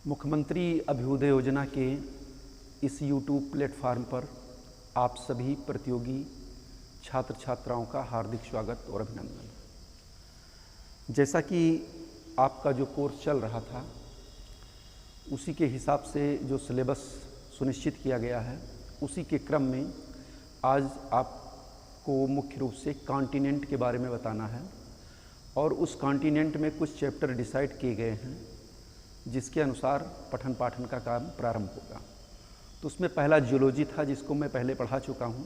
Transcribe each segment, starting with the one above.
मुख्यमंत्री अभ्युदय योजना के इस YouTube प्लेटफार्म पर आप सभी प्रतियोगी छात्र छात्राओं का हार्दिक स्वागत और अभिनंदन। जैसा कि आपका जो कोर्स चल रहा था उसी के हिसाब से जो सिलेबस सुनिश्चित किया गया है उसी के क्रम में आज आपको मुख्य रूप से कॉन्टिनेंट के बारे में बताना है और उस कॉन्टिनेंट में कुछ चैप्टर डिसाइड किए गए हैं जिसके अनुसार पठन पाठन का काम प्रारंभ होगा। तो उसमें पहला जियोलॉजी था जिसको मैं पहले पढ़ा चुका हूँ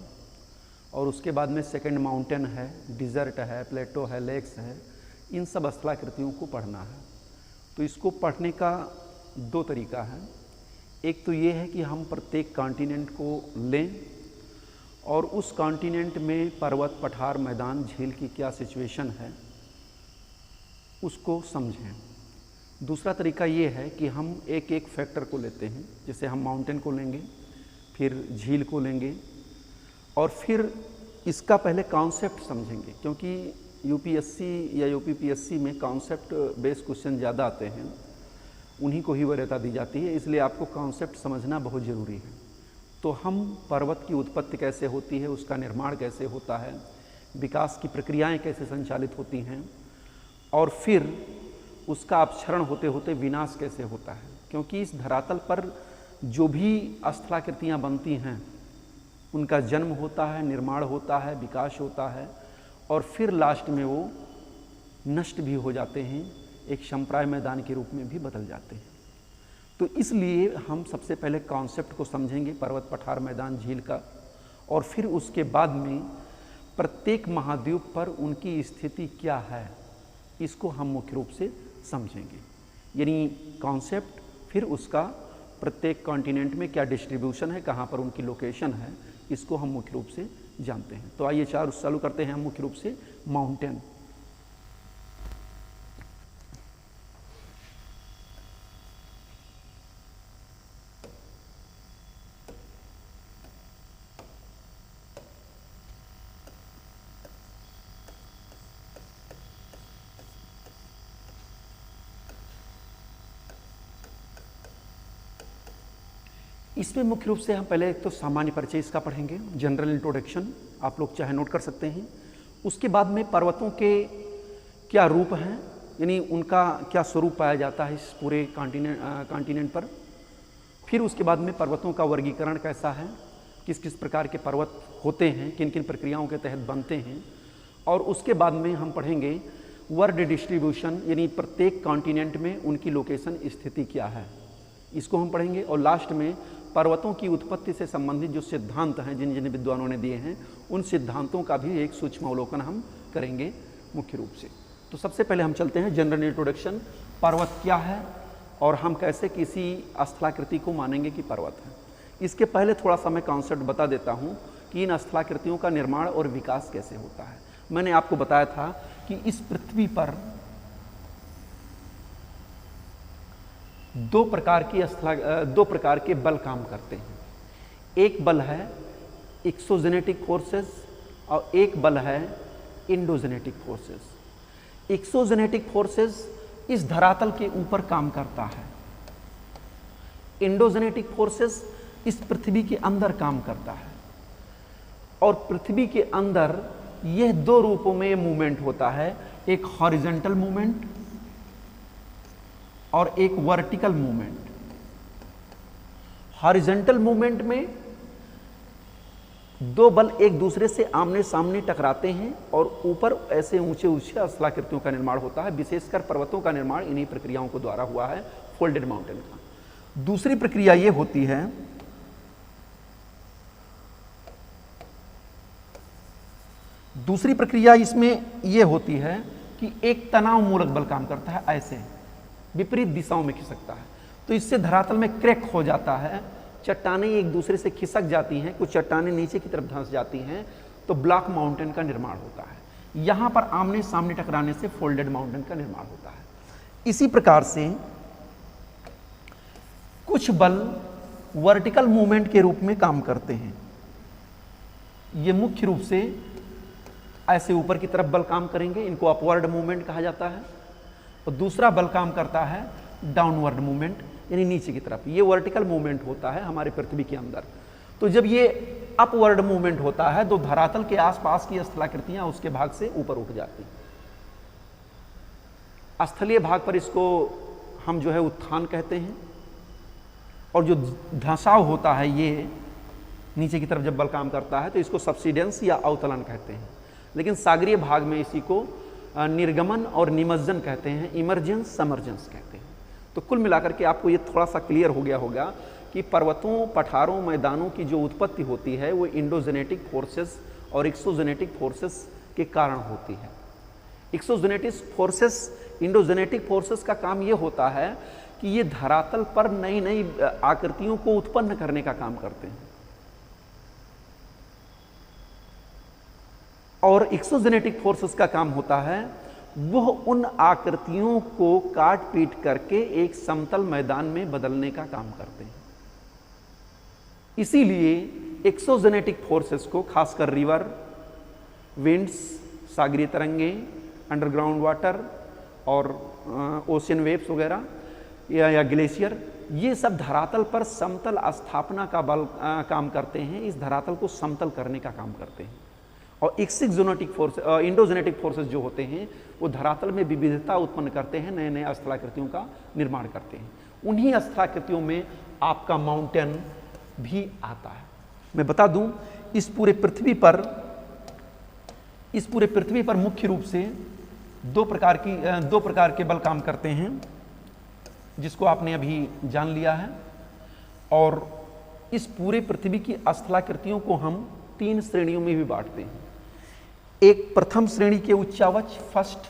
और उसके बाद में सेकंड माउंटेन है, डिज़र्ट है, प्लेटो है, लेक्स है, इन सब स्थलाकृतियों को पढ़ना है। तो इसको पढ़ने का दो तरीका है। एक तो ये है कि हम प्रत्येक कॉन्टिनेंट को लें और उस कॉन्टिनेंट में पर्वत, पठार, मैदान, झील की क्या सिचुएशन है उसको समझें। दूसरा तरीका ये है कि हम एक एक फैक्टर को लेते हैं, जैसे हम माउंटेन को लेंगे, फिर झील को लेंगे और फिर इसका पहले कॉन्सेप्ट समझेंगे, क्योंकि यूपीएससी या यूपीपीएससी में कॉन्सेप्ट बेस्ड क्वेश्चन ज़्यादा आते हैं, उन्हीं को ही वरीयता दी जाती है, इसलिए आपको कॉन्सेप्ट समझना बहुत ज़रूरी है। तो हम पर्वत की उत्पत्ति कैसे होती है, उसका निर्माण कैसे होता है, विकास की प्रक्रियाएँ कैसे संचालित होती हैं और फिर उसका अपक्षरण होते होते विनाश कैसे होता है, क्योंकि इस धरातल पर जो भी स्थलाकृतियाँ बनती हैं उनका जन्म होता है, निर्माण होता है, विकास होता है और फिर लास्ट में वो नष्ट भी हो जाते हैं, एक क्षमप्राय मैदान के रूप में भी बदल जाते हैं। तो इसलिए हम सबसे पहले कॉन्सेप्ट को समझेंगे पर्वत, पठार, मैदान, झील का, और फिर उसके बाद में प्रत्येक महाद्वीप पर उनकी स्थिति क्या है इसको हम मुख्य रूप से समझेंगे। यानी कॉन्सेप्ट, फिर उसका प्रत्येक कॉन्टिनेंट में क्या डिस्ट्रीब्यूशन है, कहाँ पर उनकी लोकेशन है, इसको हम मुख्य रूप से जानते हैं। तो आइए चालू करते हैं हम मुख्य रूप से माउंटेन। इसमें मुख्य रूप से हम पहले एक तो सामान्य परिचय इसका पढ़ेंगे, जनरल इंट्रोडक्शन, आप लोग चाहे नोट कर सकते हैं। उसके बाद में पर्वतों के क्या रूप हैं, यानी उनका क्या स्वरूप पाया जाता है इस पूरे कॉन्टिनेंट पर। फिर उसके बाद में पर्वतों का वर्गीकरण कैसा है, किस किस प्रकार के पर्वत होते हैं, किन किन प्रक्रियाओं के तहत बनते हैं। और उसके बाद में हम पढ़ेंगे वर्ल्ड डिस्ट्रीब्यूशन, यानी प्रत्येक कॉन्टिनेंट में उनकी लोकेशन स्थिति क्या है, इसको हम पढ़ेंगे। और लास्ट में पर्वतों की उत्पत्ति से संबंधित जो सिद्धांत हैं जिन जिन विद्वानों ने दिए हैं उन सिद्धांतों का भी एक सूक्ष्म अवलोकन हम करेंगे मुख्य रूप से। तो सबसे पहले हम चलते हैं जनरल इंट्रोडक्शन, पर्वत क्या है और हम कैसे किसी स्थलाकृति को मानेंगे कि पर्वत है। इसके पहले थोड़ा सा मैं कॉन्सेप्ट बता देता हूँ कि इन स्थलाकृतियों का निर्माण और विकास कैसे होता है। मैंने आपको बताया था कि इस पृथ्वी पर दो प्रकार के बल काम करते हैं। एक बल है एक्सोजेनेटिक फोर्सेस और एक बल है इंडोजेनेटिक फोर्सेस। एक्सोजेनेटिक फोर्सेस इस धरातल के ऊपर काम करता है, इंडोजेनेटिक फोर्सेस इस पृथ्वी के अंदर काम करता है। और पृथ्वी के अंदर यह दो रूपों में मूवमेंट होता है, एक हॉरिजॉन्टल मूवमेंट और एक वर्टिकल मूवमेंट। हॉरिजॉन्टल मूवमेंट में दो बल एक दूसरे से आमने सामने टकराते हैं और ऊपर ऐसे ऊंचे ऊंचे स्थलाकृतियों का निर्माण होता है। विशेषकर पर्वतों का निर्माण इन्हीं प्रक्रियाओं को द्वारा हुआ है, फोल्डेड माउंटेन का। दूसरी प्रक्रिया यह होती है इसमें यह होती है कि एक तनाव मूलक बल काम करता है, ऐसे विपरीत दिशाओं में खिसकता है। तो इससे धरातल में क्रैक हो जाता है, चट्टानें एक दूसरे से खिसक जाती हैं, कुछ चट्टानें नीचे की तरफ धंस जाती हैं, तो ब्लॉक माउंटेन का निर्माण होता है। यहां पर आमने सामने टकराने से फोल्डेड माउंटेन का निर्माण होता है। इसी प्रकार से कुछ बल वर्टिकल मूवमेंट के रूप में काम करते हैं। ये मुख्य रूप से ऐसे ऊपर की तरफ बल काम करेंगे, इनको अपवर्ड मूवमेंट कहा जाता है। और दूसरा बल काम करता है डाउनवर्ड मूवमेंट, यानी नीचे की तरफ। ये वर्टिकल मूवमेंट होता है हमारे पृथ्वी के अंदर। तो जब ये अपवर्ड मूवमेंट होता है तो धरातल के आसपास की स्थलाकृतियां उसके भाग से ऊपर उठ जाती हैं। स्थलीय भाग पर इसको हम जो है उत्थान कहते हैं, और जो धंसाव होता है ये नीचे की तरफ जब बल काम करता है तो इसको सब्सिडेंस या अवतलन कहते हैं। लेकिन सागरीय भाग में इसी को निर्गमन और निमज्जन कहते हैं, इमरजेंस समर्जेंस कहते हैं। तो कुल मिलाकर के आपको ये थोड़ा सा क्लियर हो गया होगा कि पर्वतों, पठारों, मैदानों की जो उत्पत्ति होती है वो इंडोजेनेटिक फोर्सेस और एक्सोजेनेटिक फोर्सेस के कारण होती है। एक्सोजेनेटिक फोर्सेस, इंडोजेनेटिक फोर्सेस का काम ये होता है कि ये धरातल पर नई नई आकृतियों को उत्पन्न करने का काम करते हैं, और एक्सोजेनेटिक फोर्सेस का काम होता है वह उन आकृतियों को काट पीट करके एक समतल मैदान में बदलने का काम करते हैं। इसीलिए एक्सोजेनेटिक फोर्सेस को खासकर रिवर, विंड्स, सागरीय तरंगे, अंडरग्राउंड वाटर और ओशियन वेव्स वगैरह या ग्लेशियर, ये सब धरातल पर समतल स्थापना का बल काम करते हैं, इस धरातल को समतल करने का काम करते हैं। और एक्सोजेनेटिक फोर्स, इंडोजेनेटिक फोर्सेस जो होते हैं वो धरातल में विविधता उत्पन्न करते हैं, नए नए स्थलाकृतियों का निर्माण करते हैं। उन्हीं स्थलाकृतियों में आपका माउंटेन भी आता है। मैं बता दूं, इस पूरे पृथ्वी पर मुख्य रूप से दो प्रकार के बल काम करते हैं, जिसको आपने अभी जान लिया है। और इस पूरे पृथ्वी की स्थलाकृतियों को हम 3 श्रेणियों में भी बांटते हैं। एक प्रथम श्रेणी के उच्चावच, फर्स्ट,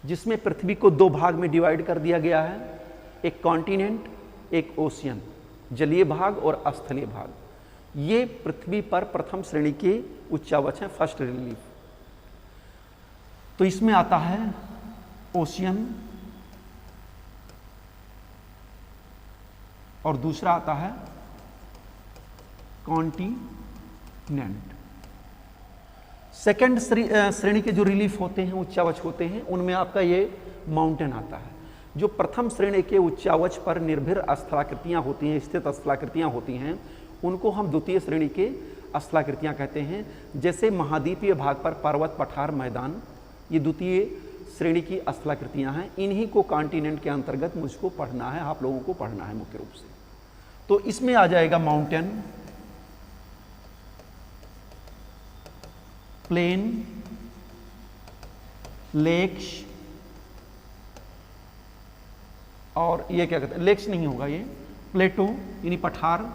जिसमें पृथ्वी को 2 भाग में डिवाइड कर दिया गया है, एक कॉन्टिनेंट, एक ओशियन, जलीय भाग और स्थलीय भाग। ये पृथ्वी पर प्रथम श्रेणी के उच्चावच हैं, फर्स्ट रिलीफ। तो इसमें आता है ओशियन और दूसरा आता है कॉन्टिनेंट। सेकेंड श्रेणी के जो रिलीफ होते हैं, उच्चावच होते हैं, उनमें आपका ये माउंटेन आता है। जो प्रथम श्रेणी के उच्चावच पर निर्भर स्थलाकृतियां होती हैं, स्थित स्थलाकृतियां होती हैं, उनको हम द्वितीय श्रेणी के स्थलाकृतियां कहते हैं। जैसे महाद्वीपीय भाग पर पर्वत, पठार, मैदान, ये द्वितीय श्रेणी की स्थलाकृतियां हैं। इन्हीं को कॉन्टिनेंट के अंतर्गत मुझको पढ़ना है, आप लोगों को पढ़ना है मुख्य रूप से। तो इसमें आ जाएगा माउंटेन, प्लेन, लेक्स, और ये क्या कहते हैं, लेक्स नहीं होगा, ये प्लेटो यानी पठार,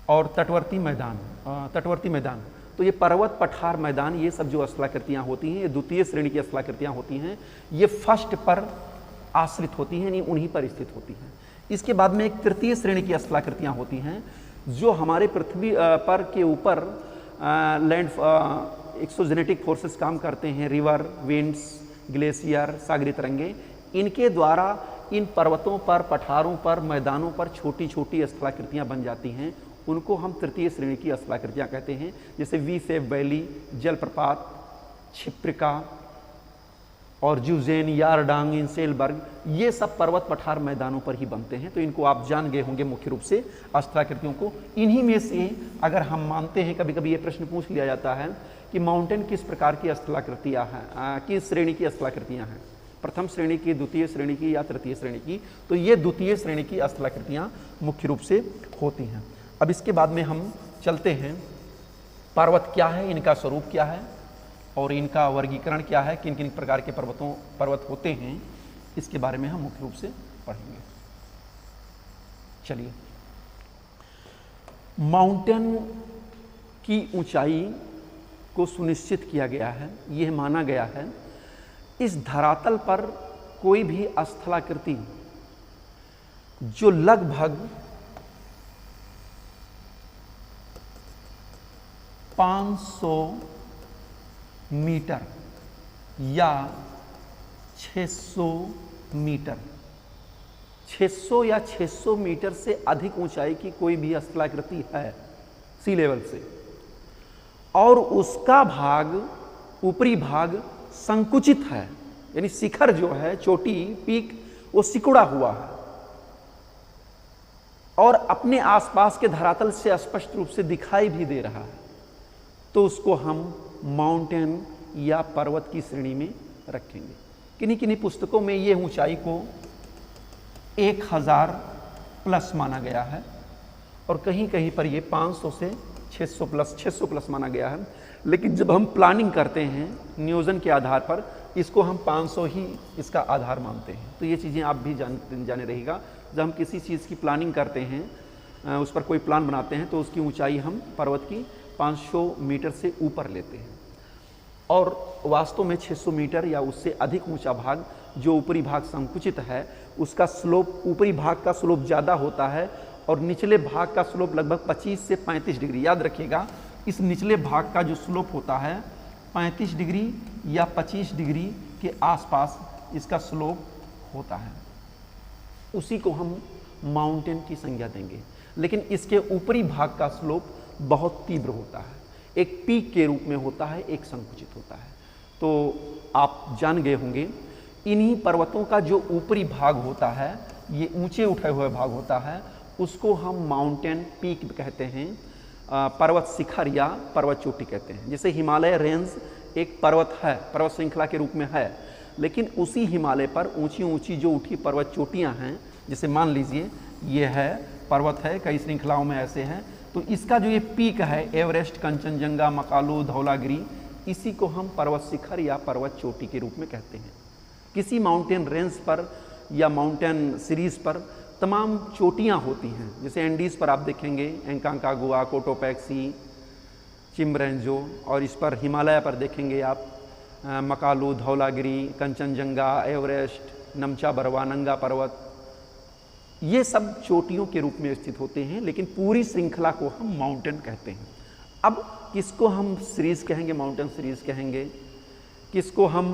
और तटवर्ती मैदान। तो ये पर्वत, पठार, मैदान, ये सब जो स्थलाकृतियां होती हैं, ये द्वितीय श्रेणी की स्थलाकृतियां होती हैं। ये फर्स्ट पर आश्रित होती हैं, यानी उन्हीं पर स्थित होती हैं। इसके बाद में एक तृतीय श्रेणी की स्थलाकृतियां होती हैं, जो हमारे पृथ्वी पर के ऊपर लैंड एक्सोजेनेटिक फोर्सेस काम करते हैं, रिवर, विंड्स, ग्लेशियर, सागरीय तरंगे। इनके द्वारा इन पर्वतों पर, पठारों पर, मैदानों पर छोटी छोटी स्थलाकृतियां बन जाती हैं। उनको हम तृतीय श्रेणी की स्थलाकृतियां कहते हैं। जैसे वी शेप वैली, जलप्रपात, क्षिप्रिका और जुजेन, यारडांग, इंसेलबर्ग, ये सब पर्वत, पठार, मैदानों पर ही बनते हैं। तो इनको आप जान गए होंगे मुख्य रूप से स्थलाकृतियों को। इन्हीं में से अगर हम मानते हैं, कभी कभी ये प्रश्न पूछ लिया जाता है कि माउंटेन किस प्रकार की स्थलाकृतियां हैं, किस श्रेणी की स्थलाकृतियां हैं, प्रथम श्रेणी की, द्वितीय श्रेणी की या तृतीय श्रेणी की। तो ये द्वितीय श्रेणी की स्थलाकृतियां मुख्य रूप से होती हैं। अब इसके बाद में हम चलते हैं, पर्वत क्या है, इनका स्वरूप क्या है और इनका वर्गीकरण क्या है, किन किन प्रकार के पर्वत होते हैं, इसके बारे में हम मुख्य रूप से पढ़ेंगे। चलिए, माउंटेन की ऊंचाई को सुनिश्चित किया गया है, यह माना गया है इस धरातल पर कोई भी स्थलाकृति जो लगभग 500 मीटर या 600 मीटर, 600 या 600 मीटर से अधिक ऊंचाई की कोई भी स्थलाकृति है सी लेवल से, और उसका भाग, ऊपरी भाग संकुचित है, यानी शिखर जो है, चोटी, पीक, वो सिकुड़ा हुआ है, और अपने आसपास के धरातल से स्पष्ट रूप से दिखाई भी दे रहा है, तो उसको हम माउंटेन या पर्वत की श्रेणी में रखेंगे। किन्हीं किन्हीं पुस्तकों में ये ऊंचाई को 1000 प्लस माना गया है और कहीं कहीं पर ये 500 से 600 प्लस माना गया है। लेकिन जब हम प्लानिंग करते हैं नियोजन के आधार पर, इसको हम 500 ही इसका आधार मानते हैं। तो ये चीज़ें आप भी जाने रहेगा, जब हम किसी चीज़ की प्लानिंग करते हैं, उस पर कोई प्लान बनाते हैं, तो उसकी ऊंचाई हम पर्वत की 500 मीटर से ऊपर लेते हैं। और वास्तव में 600 मीटर या उससे अधिक ऊंचा भाग, जो ऊपरी भाग संकुचित है, उसका स्लोप, ऊपरी भाग का स्लोप ज़्यादा होता है और निचले भाग का स्लोप लगभग 25 से 35 डिग्री। याद रखिएगा, इस निचले भाग का जो स्लोप होता है 35 डिग्री या 25 डिग्री के आसपास इसका स्लोप होता है, उसी को हम माउंटेन की संज्ञा देंगे। लेकिन इसके ऊपरी भाग का स्लोप बहुत तीव्र होता है, एक पीक के रूप में होता है, एक संकुचित होता है। तो आप जान गए होंगे, इन्हीं पर्वतों का जो ऊपरी भाग होता है, ये ऊंचे उठे हुए भाग होता है, उसको हम माउंटेन पीक कहते हैं, पर्वत शिखर या पर्वत चोटी कहते हैं। जैसे हिमालय रेंज एक पर्वत है, पर्वत श्रृंखला के रूप में है, लेकिन उसी हिमालय पर ऊंची ऊंची जो उठी पर्वत चोटियां हैं, जैसे मान लीजिए ये है पर्वत है, कई श्रृंखलाओं में ऐसे हैं, तो इसका जो ये पीक है, एवरेस्ट, कंचनजंगा, मकालू, धौलागिरी, इसी को हम पर्वत शिखर या पर्वत चोटी के रूप में कहते हैं। किसी माउंटेन रेंज पर या माउंटेन सीरीज पर तमाम चोटियां होती हैं। जैसे एंडीज पर आप देखेंगे एंकांकागुआ, कोटोपैक्सी, चिमरेंजो, और इस पर हिमालय पर देखेंगे आप मकालू, धौलागिरी, कंचनजंगा, एवरेस्ट, नमचा बरवा, नंगा पर्वत, ये सब चोटियों के रूप में स्थित होते हैं, लेकिन पूरी श्रृंखला को हम माउंटेन कहते हैं। अब किसको हम सीरीज कहेंगे, माउंटेन सीरीज कहेंगे, किसको हम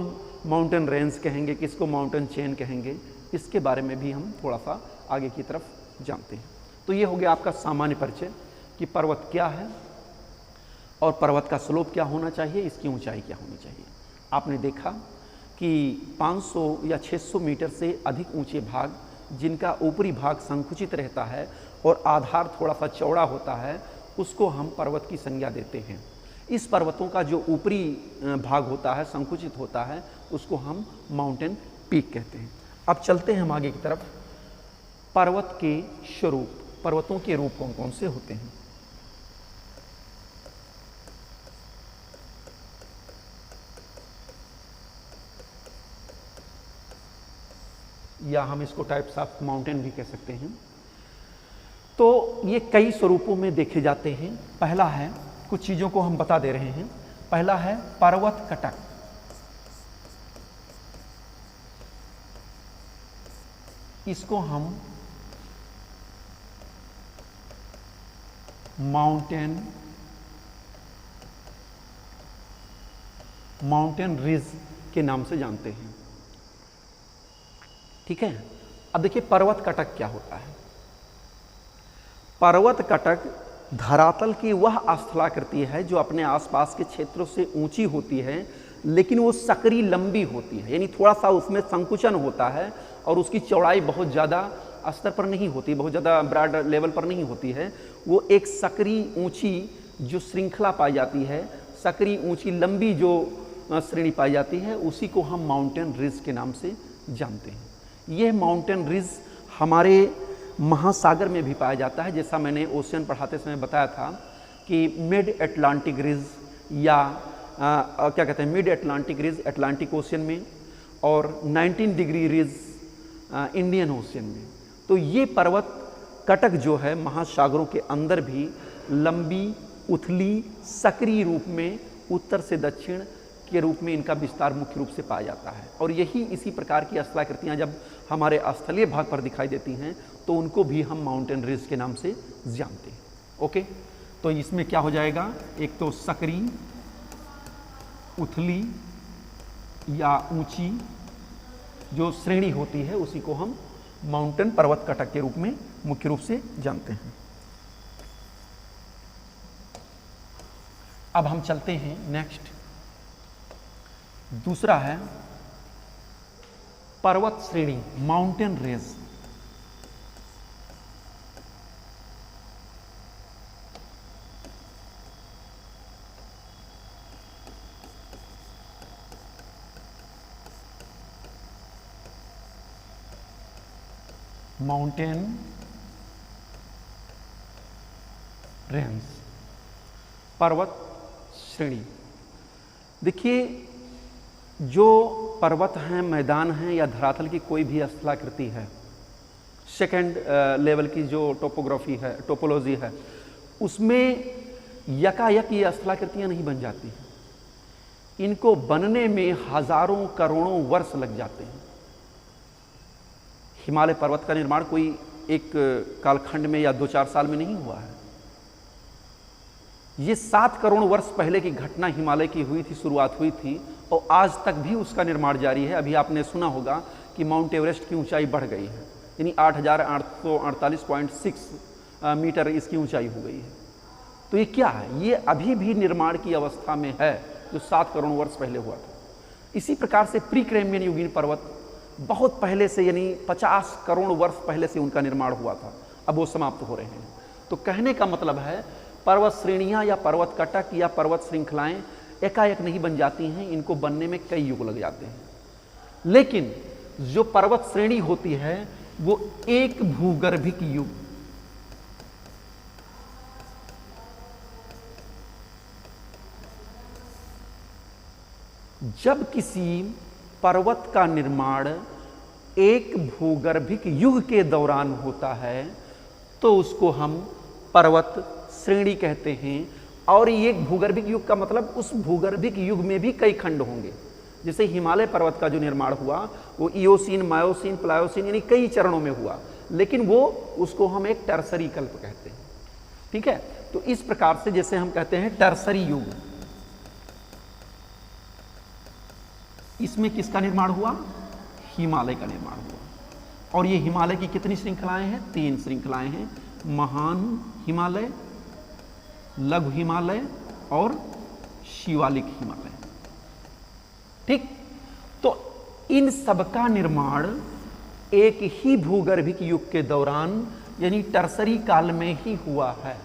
माउंटेन रेंज कहेंगे, किसको माउंटेन चेन कहेंगे, इसके बारे में भी हम थोड़ा सा आगे की तरफ जानते हैं। तो ये हो गया आपका सामान्य परिचय कि पर्वत क्या है और पर्वत का स्लोप क्या होना चाहिए, इसकी ऊंचाई क्या होनी चाहिए। आपने देखा कि 500 या 600 मीटर से अधिक ऊंचे भाग, जिनका ऊपरी भाग संकुचित रहता है और आधार थोड़ा सा चौड़ा होता है, उसको हम पर्वत की संज्ञा देते हैं। इस पर्वतों का जो ऊपरी भाग होता है, संकुचित होता है, उसको हम माउंटेन पीक कहते हैं। अब चलते हैं हम आगे की तरफ। पर्वत के स्वरूप, पर्वतों के रूप कौन कौन से होते हैं। या हम इसको टाइप्स ऑफ माउंटेन भी कह सकते हैं। तो ये कई स्वरूपों में देखे जाते हैं। पहला है, कुछ चीज़ों को हम बता दे रहे हैं। पहला है पर्वत कटक। इसको हम माउंटेन रिज के नाम से जानते हैं। ठीक है। अब देखिए पर्वत कटक क्या होता है। पर्वत कटक धरातल की वह स्थलाकृति है जो अपने आसपास के क्षेत्रों से ऊंची होती है, लेकिन वो सकरी लंबी होती है, यानी थोड़ा सा उसमें संकुचन होता है और उसकी चौड़ाई बहुत ज़्यादा स्तर पर नहीं होती, बहुत ज़्यादा ब्रॉड लेवल पर नहीं होती है। वो एक सकरी ऊंची जो श्रृंखला पाई जाती है, सकरी ऊंची लंबी जो श्रेणी पाई जाती है, उसी को हम माउंटेन रिज के नाम से जानते हैं। यह माउंटेन रिज हमारे महासागर में भी पाया जाता है। जैसा मैंने ओशियन पढ़ाते समय बताया था कि मिड अटलांटिक रिज या क्या कहते हैं, mid Atlantic ridge Atlantic ocean में और 19 डिग्री रिज इंडियन ओशियन में। तो ये पर्वत कटक जो है महासागरों के अंदर भी लंबी, उथली, सक्रिय रूप में उत्तर से दक्षिण के रूप में इनका विस्तार मुख्य रूप से पाया जाता है। और यही इसी प्रकार की स्थलाकृतियाँ जब हमारे स्थलीय भाग पर दिखाई देती हैं तो उनको भी हम माउंटेन रिज के नाम से जानते हैं। ओके, तो इसमें क्या हो जाएगा, एक तो सक्रिय, उथली या ऊंची जो श्रेणी होती है उसी को हम माउंटेन पर्वत कटक के रूप में मुख्य रूप से जानते हैं। अब हम चलते हैं नेक्स्ट, दूसरा है पर्वत श्रेणी, माउंटेन रेंज। माउंटेन रेंज, पर्वत श्रेणी। देखिए, जो पर्वत हैं, मैदान हैं या धरातल की कोई भी स्थलाकृति है, सेकेंड लेवल की जो टोपोग्राफी है, टोपोलॉजी है, उसमें यकायक ये स्थलाकृतियाँ नहीं बन जाती हैं। इनको बनने में हजारों करोड़ों वर्ष लग जाते हैं। हिमालय पर्वत का निर्माण कोई एक कालखंड में या 2-4 साल में नहीं हुआ है। ये 7 करोड़ वर्ष पहले की घटना हिमालय की हुई थी, शुरुआत हुई थी, और आज तक भी उसका निर्माण जारी है। अभी आपने सुना होगा कि माउंट एवरेस्ट की ऊंचाई बढ़ गई है, यानी 8,848.6 मीटर इसकी ऊंचाई हो गई है। तो ये क्या है? ये अभी भी निर्माण की अवस्था में है, जो 7 करोड़ वर्ष पहले हुआ था। इसी प्रकार से प्री कैम्ब्रियन युगीन पर्वत बहुत पहले से, यानी 50 करोड़ वर्ष पहले से उनका निर्माण हुआ था, अब वो समाप्त हो रहे हैं। तो कहने का मतलब है, पर्वत श्रेणियां या पर्वत कटक या पर्वत श्रृंखलाएं एकाएक नहीं बन जाती हैं, इनको बनने में कई युग लग जाते हैं। लेकिन जो पर्वत श्रेणी होती है वो एक भूगर्भिक युग, जब किसी पर्वत का निर्माण एक भूगर्भिक युग के दौरान होता है तो उसको हम पर्वत श्रेणी कहते हैं। और एक भूगर्भिक युग का मतलब उस भूगर्भिक युग में भी कई खंड होंगे। जैसे हिमालय पर्वत का जो निर्माण हुआ वो इयोसीन, मायोसीन, प्लायोसीन यानी कई चरणों में हुआ, लेकिन वो उसको हम एक टर्सरी कल्प कहते हैं। ठीक है, तो इस प्रकार से जैसे हम कहते हैं टर्सरी युग, इसमें किसका निर्माण हुआ? हिमालय का निर्माण हुआ। और ये हिमालय की कितनी श्रृंखलाएं हैं? 3 श्रृंखलाएं हैं, महान हिमालय, लघु हिमालय और शिवालिक हिमालय। ठीक, तो इन सबका निर्माण एक ही भूगर्भिक युग के दौरान यानी टर्सरी काल में ही हुआ है।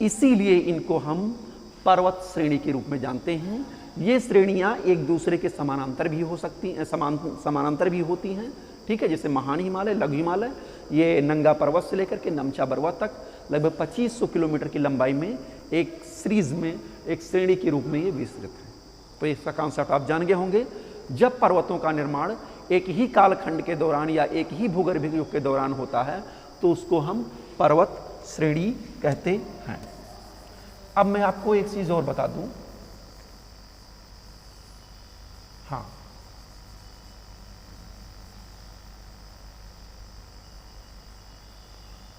इसीलिए इनको हम पर्वत श्रेणी के रूप में जानते हैं। ये श्रेणियां एक दूसरे के समानांतर भी हो सकती हैं, समानांतर भी होती हैं। ठीक है, जैसे महान हिमालय, लघु हिमालय, ये नंगा पर्वत से लेकर के नमचा पर्वत तक लगभग 2500 किलोमीटर की लंबाई में एक सीरीज में, एक श्रेणी के रूप में ये विस्तृत है। तो इसका कॉन्सेप्ट आप जान गए होंगे। जब पर्वतों का निर्माण एक ही कालखंड के दौरान या एक ही भूगर्भिक युग के दौरान होता है तो उसको हम पर्वत श्रेणी कहते हैं। अब मैं आपको एक चीज और बता दूं।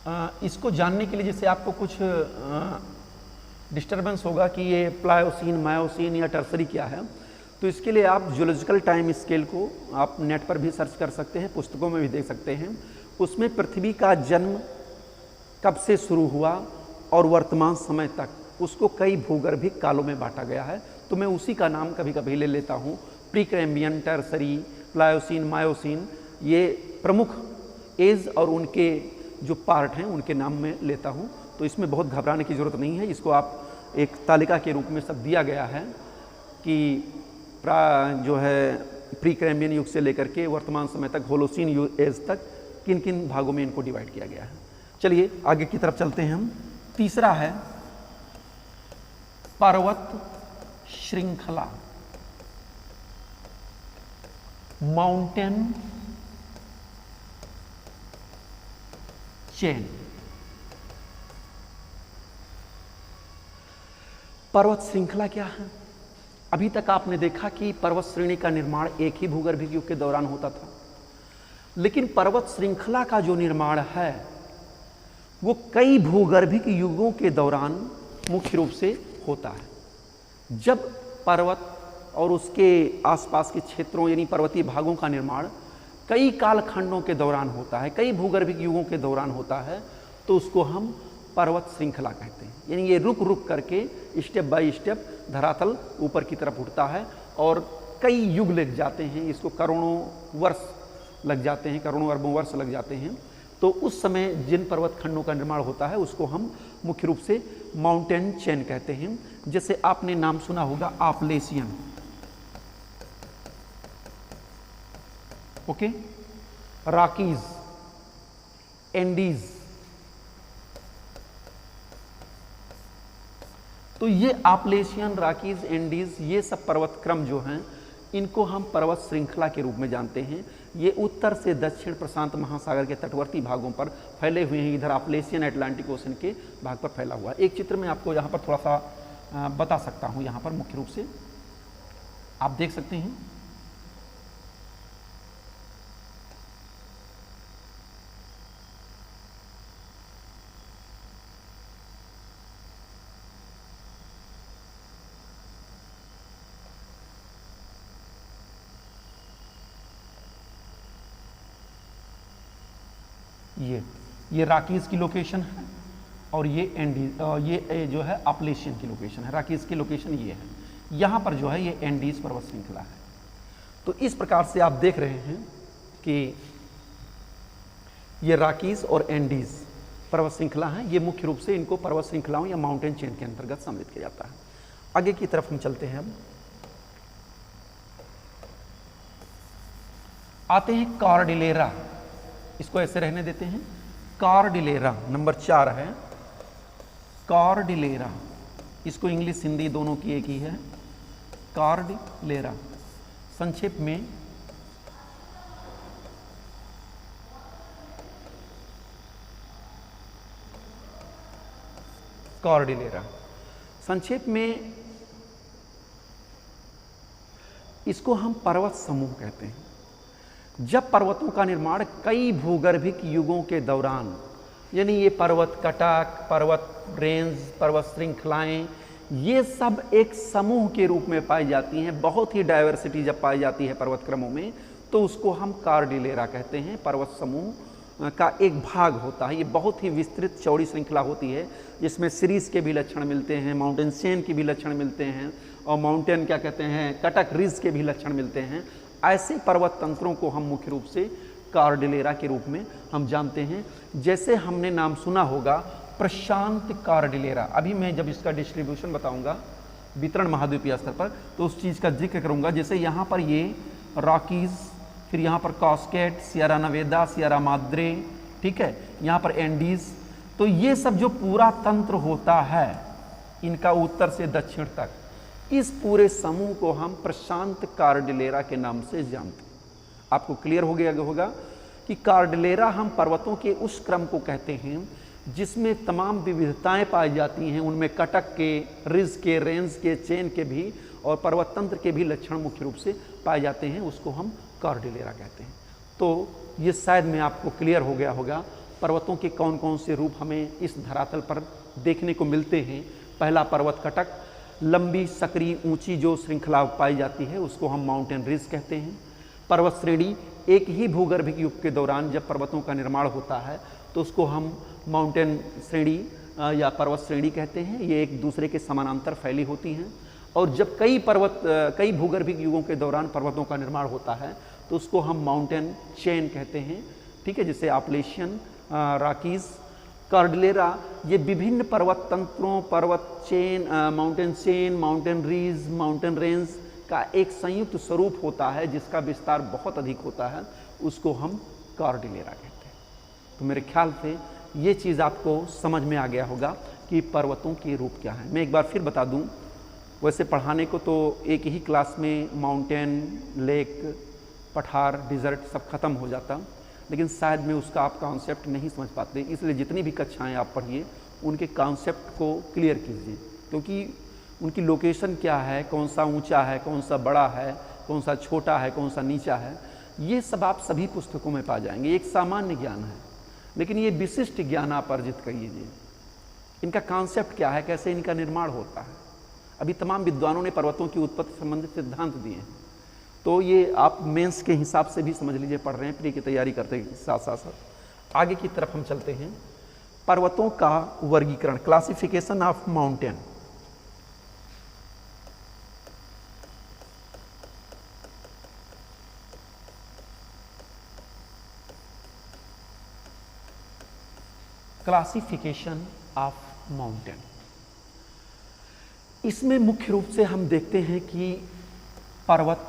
हाँ, इसको जानने के लिए जैसे आपको कुछ डिस्टरबेंस होगा कि ये प्लायोसीन, मायोसीन या टर्सरी क्या है, तो इसके लिए आप जियोलॉजिकल टाइम स्केल को आप नेट पर भी सर्च कर सकते हैं, पुस्तकों में भी देख सकते हैं। उसमें पृथ्वी का जन्म कब से शुरू हुआ और वर्तमान समय तक उसको कई भूगर्भिक कालों में बांटा गया है। तो मैं उसी का नाम कभी कभी ले लेता हूँ, pre Cambrian, tertiary, Pliocene, Miocene, ये प्रमुख एज और उनके जो पार्ट हैं उनके नाम में लेता हूँ। तो इसमें बहुत घबराने की ज़रूरत नहीं है। इसको आप एक तालिका के रूप में सब दिया गया है कि जो है प्री कैम्ब्रियन युग से लेकर के वर्तमान समय तक, होलोसीन एज तक किन किन भागों में इनको डिवाइड किया गया है। चलिए आगे की तरफ चलते हैं हम। तीसरा है पर्वत श्रृंखला, माउंटेन चेन। पर्वत श्रृंखला क्या है? अभी तक आपने देखा कि पर्वत श्रेणी का निर्माण एक ही भूगर्भिक युग के दौरान होता था, लेकिन पर्वत श्रृंखला का जो निर्माण है वो कई भूगर्भिक युगों के दौरान मुख्य रूप से होता है। जब पर्वत और उसके आसपास के क्षेत्रों यानी पर्वतीय भागों का निर्माण कई कालखंडों के दौरान होता है, कई भूगर्भिक युगों के दौरान होता है, तो उसको हम पर्वत श्रृंखला कहते हैं। यानी ये रुक रुक करके स्टेप बाय स्टेप धरातल ऊपर की तरफ उठता है और कई युग लग जाते हैं, इसको करोड़ों वर्ष लग जाते हैं, करोड़ों अरबों वर्ष लग जाते हैं। तो उस समय जिन पर्वत खंडों का निर्माण होता है उसको हम मुख्य रूप से माउंटेन चेन कहते हैं। जैसे आपने नाम सुना होगा आपलेशियन, ओके, रॉकीज, एंडीज। तो ये आपलेशियन, रॉकीज, एंडीज, ये सब पर्वत क्रम जो हैं इनको हम पर्वत श्रृंखला के रूप में जानते हैं। ये उत्तर से दक्षिण प्रशांत महासागर के तटवर्ती भागों पर फैले हुए हैं। इधर आपलेशियन अटलांटिक ओशन के भाग पर फैला हुआ है। एक चित्र में आपको यहाँ पर थोड़ा सा बता सकता हूँ। यहाँ पर मुख्य रूप से आप देख सकते हैं ये रॉकीज की लोकेशन है और ये ये जो है आपलेशियन की लोकेशन है। रॉकीज की लोकेशन ये है। यहाँ पर जो है ये एंडीज पर्वत श्रृंखला है। तो इस प्रकार से आप देख रहे हैं कि ये रॉकीज और एंडीज पर्वत श्रृंखला है। ये मुख्य रूप से इनको पर्वत श्रृंखलाओं या माउंटेन चेन के अंतर्गत सम्मिलित किया जाता है। आगे की तरफ हम चलते हैं। अब आते हैं कॉर्डिलेरा। इसको ऐसे रहने देते हैं। कॉर्डिलेरा नंबर 4 है। कॉर्डिलेरा, इसको इंग्लिश हिंदी दोनों की एक ही है। कॉर्डिलेरा संक्षेप में कॉर्डिलेरा, संक्षेप में इसको हम पर्वत समूह कहते हैं। जब पर्वतों का निर्माण कई भूगर्भिक युगों के दौरान, यानी ये पर्वत कटक, पर्वत रेंज, पर्वत श्रृंखलाएं, ये सब एक समूह के रूप में पाई जाती हैं। बहुत ही डाइवर्सिटी जब पाई जाती है पर्वत क्रमों में, तो उसको हम कॉर्डिलेरा कहते हैं। पर्वत समूह का एक भाग होता है। ये बहुत ही विस्तृत चौड़ी श्रृंखला होती है, जिसमें सीरीज के भी लक्षण मिलते हैं, माउंटेन चेन के भी लक्षण मिलते हैं, और माउंटेन क्या कहते हैं, कटक रिज के भी लक्षण मिलते हैं। ऐसे पर्वत तंत्रों को हम मुख्य रूप से कॉर्डिलेरा के रूप में हम जानते हैं। जैसे हमने नाम सुना होगा प्रशांत कॉर्डिलेरा। अभी मैं जब इसका डिस्ट्रीब्यूशन बताऊंगा वितरण महाद्वीपीय स्तर पर, तो उस चीज़ का जिक्र करूंगा। जैसे यहाँ पर ये रॉकीज, फिर यहाँ पर cascade, Sierra Nevada, Sierra Madre, ठीक है, यहाँ पर एंडीज। तो ये सब जो पूरा तंत्र होता है इनका उत्तर से दक्षिण तक, इस पूरे समूह को हम प्रशांत कॉर्डिलेरा के नाम से जानते हैं। आपको क्लियर हो गया होगा कि कॉर्डिलेरा हम पर्वतों के उस क्रम को कहते हैं जिसमें तमाम विविधताएं पाई जाती हैं। उनमें कटक के, रिज के, रेंज के, चेन के भी और पर्वत तंत्र के भी लक्षण मुख्य रूप से पाए जाते हैं। उसको हम कॉर्डिलेरा कहते हैं। तो ये शायद में आपको क्लियर हो गया होगा पर्वतों के कौन कौन से रूप हमें इस धरातल पर देखने को मिलते हैं। पहला पर्वत कटक, लंबी सकरी ऊंची जो श्रृंखला पाई जाती है उसको हम माउंटेन रिज कहते हैं। पर्वत श्रेणी, एक ही भूगर्भिक युग के दौरान जब पर्वतों का निर्माण होता है तो उसको हम माउंटेन श्रेणी या पर्वत श्रेणी कहते हैं। ये एक दूसरे के समानांतर फैली होती हैं। और जब कई भूगर्भिक युगों के दौरान पर्वतों का निर्माण होता है तो उसको हम माउंटेन चेन कहते हैं, ठीक है, जैसे आपलेशियन, रॉकीज, कॉर्डिलेरा। ये विभिन्न पर्वत तंत्रों, पर्वत चेन, माउंटेन रीज, माउंटेन रेंज का एक संयुक्त स्वरूप होता है जिसका विस्तार बहुत अधिक होता है, उसको हम कॉर्डिलेरा कहते हैं। तो मेरे ख्याल से ये चीज़ आपको समझ में आ गया होगा कि पर्वतों के रूप क्या हैं। मैं एक बार फिर बता दूं, वैसे पढ़ाने को तो एक ही क्लास में माउंटेन, लेक, पठार, डिज़र्ट सब खत्म हो जाता, लेकिन शायद में उसका आप कॉन्सेप्ट नहीं समझ पाते। इसलिए जितनी भी कक्षाएं आप पढ़िए उनके कॉन्सेप्ट को क्लियर कीजिए, क्योंकि उनकी लोकेशन क्या है, कौन सा ऊंचा है, कौन सा बड़ा है, कौन सा छोटा है, कौन सा नीचा है, ये सब आप सभी पुस्तकों में पा जाएंगे। एक सामान्य ज्ञान है, लेकिन ये विशिष्ट ज्ञान आप अर्जित करिए। इनका कॉन्सेप्ट क्या है, कैसे इनका निर्माण होता है। अभी तमाम विद्वानों ने पर्वतों की उत्पत्ति संबंधित सिद्धांत दिए हैं, तो ये आप मेंस के हिसाब से भी समझ लीजिए, पढ़ रहे हैं, प्री की तैयारी करते हैं साथ साथ। आगे की तरफ हम चलते हैं। पर्वतों का वर्गीकरण, classification of mountain. Classification of mountain, इसमें मुख्य रूप से हम देखते हैं कि पर्वत